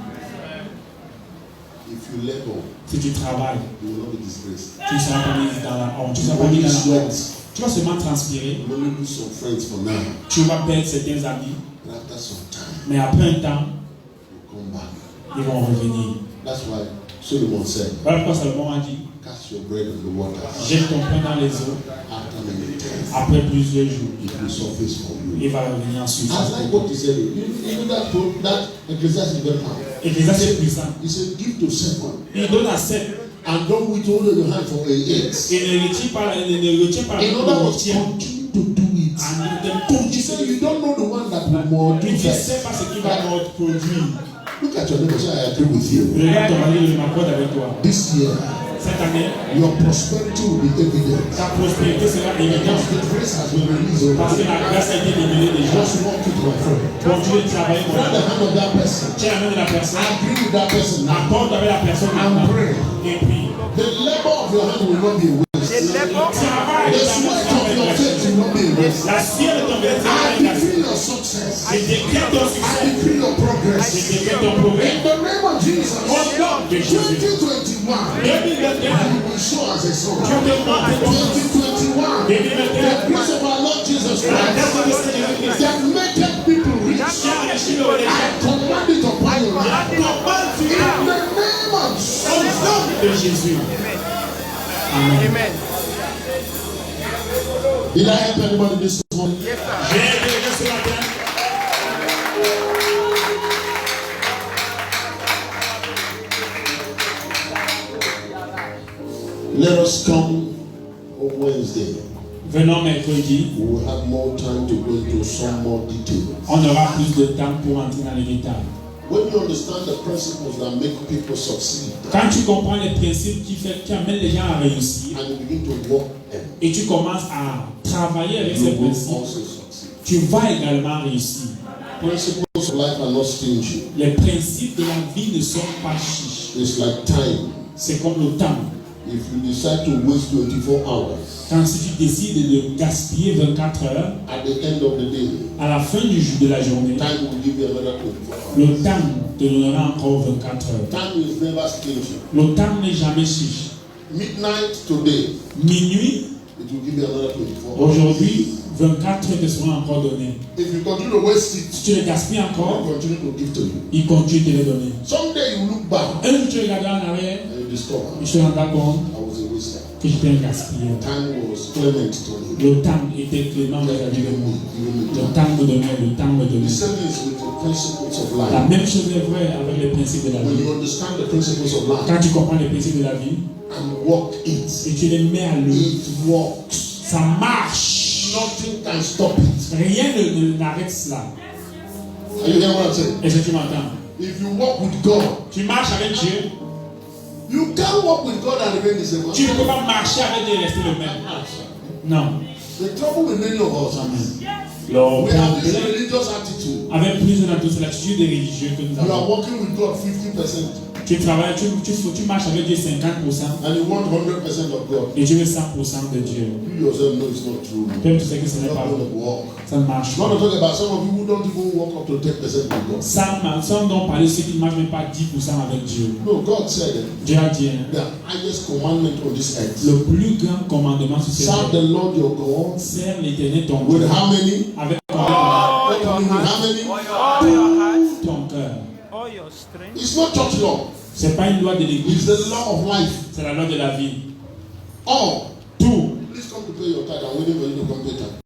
If you labor, Si tu travailles, you will not be disgraced. tu ne seras pas mis dans la honte. Tu ne seras pas Only mis dans la honte. sweat. Tu vas seulement transpirer. You only lose some friends for now. Tu vas perdre certains amis. But after some time, Mais après un temps, you come back. ils vont revenir. That's why Solomon said, Voilà pourquoi Salomon a dit, cast your bread in the water. jette ton pain dans les eaux. After many times, Après plusieurs jours, it will surface for you. il va revenir ensuite. I like what he said. You know that Ecclesiastes is very powerful. Et les c'est puissant. He said, give to seven Il donne à 7. and don't withhold your hand for a eight. Et ne retire pas la In main other pour words, retient. continue to do it. He said, you don't know the one that will more do Tu ne that. sais pas ce qui va notre produire. Look at your neighbor, say, I agree with you. Regarde ton mari, je m'accorde avec toi. This year, Cette année, your prosperity will be evident. ta prospérité sera Because évidente. the grace has been released over Parce que you. la grâce a été libérée déjà. Just walk it, my friend. Continue de travailler pour Grab the hand of that person. tiens la main de la personne. Agree with that person now. Accorde avec la personne And maintenant. pray. Et puis, The labor of your hand will not be wasted. travaille The de ta sweat main of your faith will not be wasted. la sueur de ton verset I sera gâchée. decree your success. Je décrète ton I succès. decree your Je progress. décrète ton progrès. In the name of Jesus, Au nom de Jésus. 2021, 2021, you will show as a son. Dieu te montre ton 2021, the 2021. grace of our Lord Jesus La grâce Christ de Seigneur Jésus-Christ. that maketh people rich. Qui a enrichi le riche. I command it upon your life. Commande sur In nous. the name of Au Jesus. nom de Jésus. Amen. Did I help anybody this morning? J'ai aidé ce matin. Let us come on Wednesday. Venons mercredi. We will have more time to go into some more details. On aura plus de temps pour entrer dans les détails. When you understand the principles that make people succeed, Quand tu comprends les principes qui amènent les gens à réussir and you begin to walk them, et tu commences à travailler avec ces you will principes, also succeed. tu vas également réussir. Principles of life are not stingy. Les principes de la vie ne sont pas chiches. It's like time. C'est comme le temps. If you decide to waste 24 hours, Quand si tu décides de gaspiller 24 heures, at the end of the day, à la fin de la journée, time will give you another 24 hours. le temps te donnera encore 24 heures. Time is never stingy. Le temps n'est jamais chiche. Midnight today, Minuit, it will give you another 24 hours. aujourd'hui, 24 heures te seront encore données. If you continue to waste it, Si tu les gaspilles it encore, will continue to give to you. il continue de te les donner. Someday you look back Un jour, tu regarderas en arrière, and you discover et tu te rendras compte I was a waster. que j'étais un gaspilleur. Time was clement to me. Le temps était clément vis-à-vis de moi. Le temps me donnait, le temps me The donnait. same is with the principles of La life. même chose est vraie avec les principes de la When vie. you understand the principles of life Quand tu comprends les principes de la vie and walk it, et tu les mets à l'œuvre, it works. ça marche. Nothing can stop it. Rien n'arrête cela. Are you hearing what I'm saying? Est-ce que tu m'entends? If you walk with God, Tu marches avec Dieu. you can't walk with God and remain the same. Tu ne peux pas marcher avec Dieu et rester le même. Non. The trouble with many of us, Le we have this problème religious attitude. avec plusieurs d'entre nous, c'est l'attitude des religieux que nous You are avons. walking with God 50% Tu travailles, tu marches avec Dieu 50% and you want 100% of God. et tu veux 100% de Dieu. You yourself know it's not true. Toi, tu sais que ce n'est You're pas not vrai. going to walk. Ça ne marche I'm not pas. talking about some of you who don't even walk up to 10% with God. Sans donc parler de ceux qui ne marchent même pas 10% avec Dieu. No, God said Dieu a dit, hein, the highest commandment on this earth. le plus grand commandement sur cette Serve terre, the Lord your God sers l'Éternel ton with Dieu how many? avec All What your do you mean with heart, how many? all your heart, ton cœur. all your strength. It's not church law. C'est pas une loi de It's l'église, the law of life. c'est la loi de la vie. All. Tout. Please come to pay your tithe. I'm waiting for you to come pay tithe.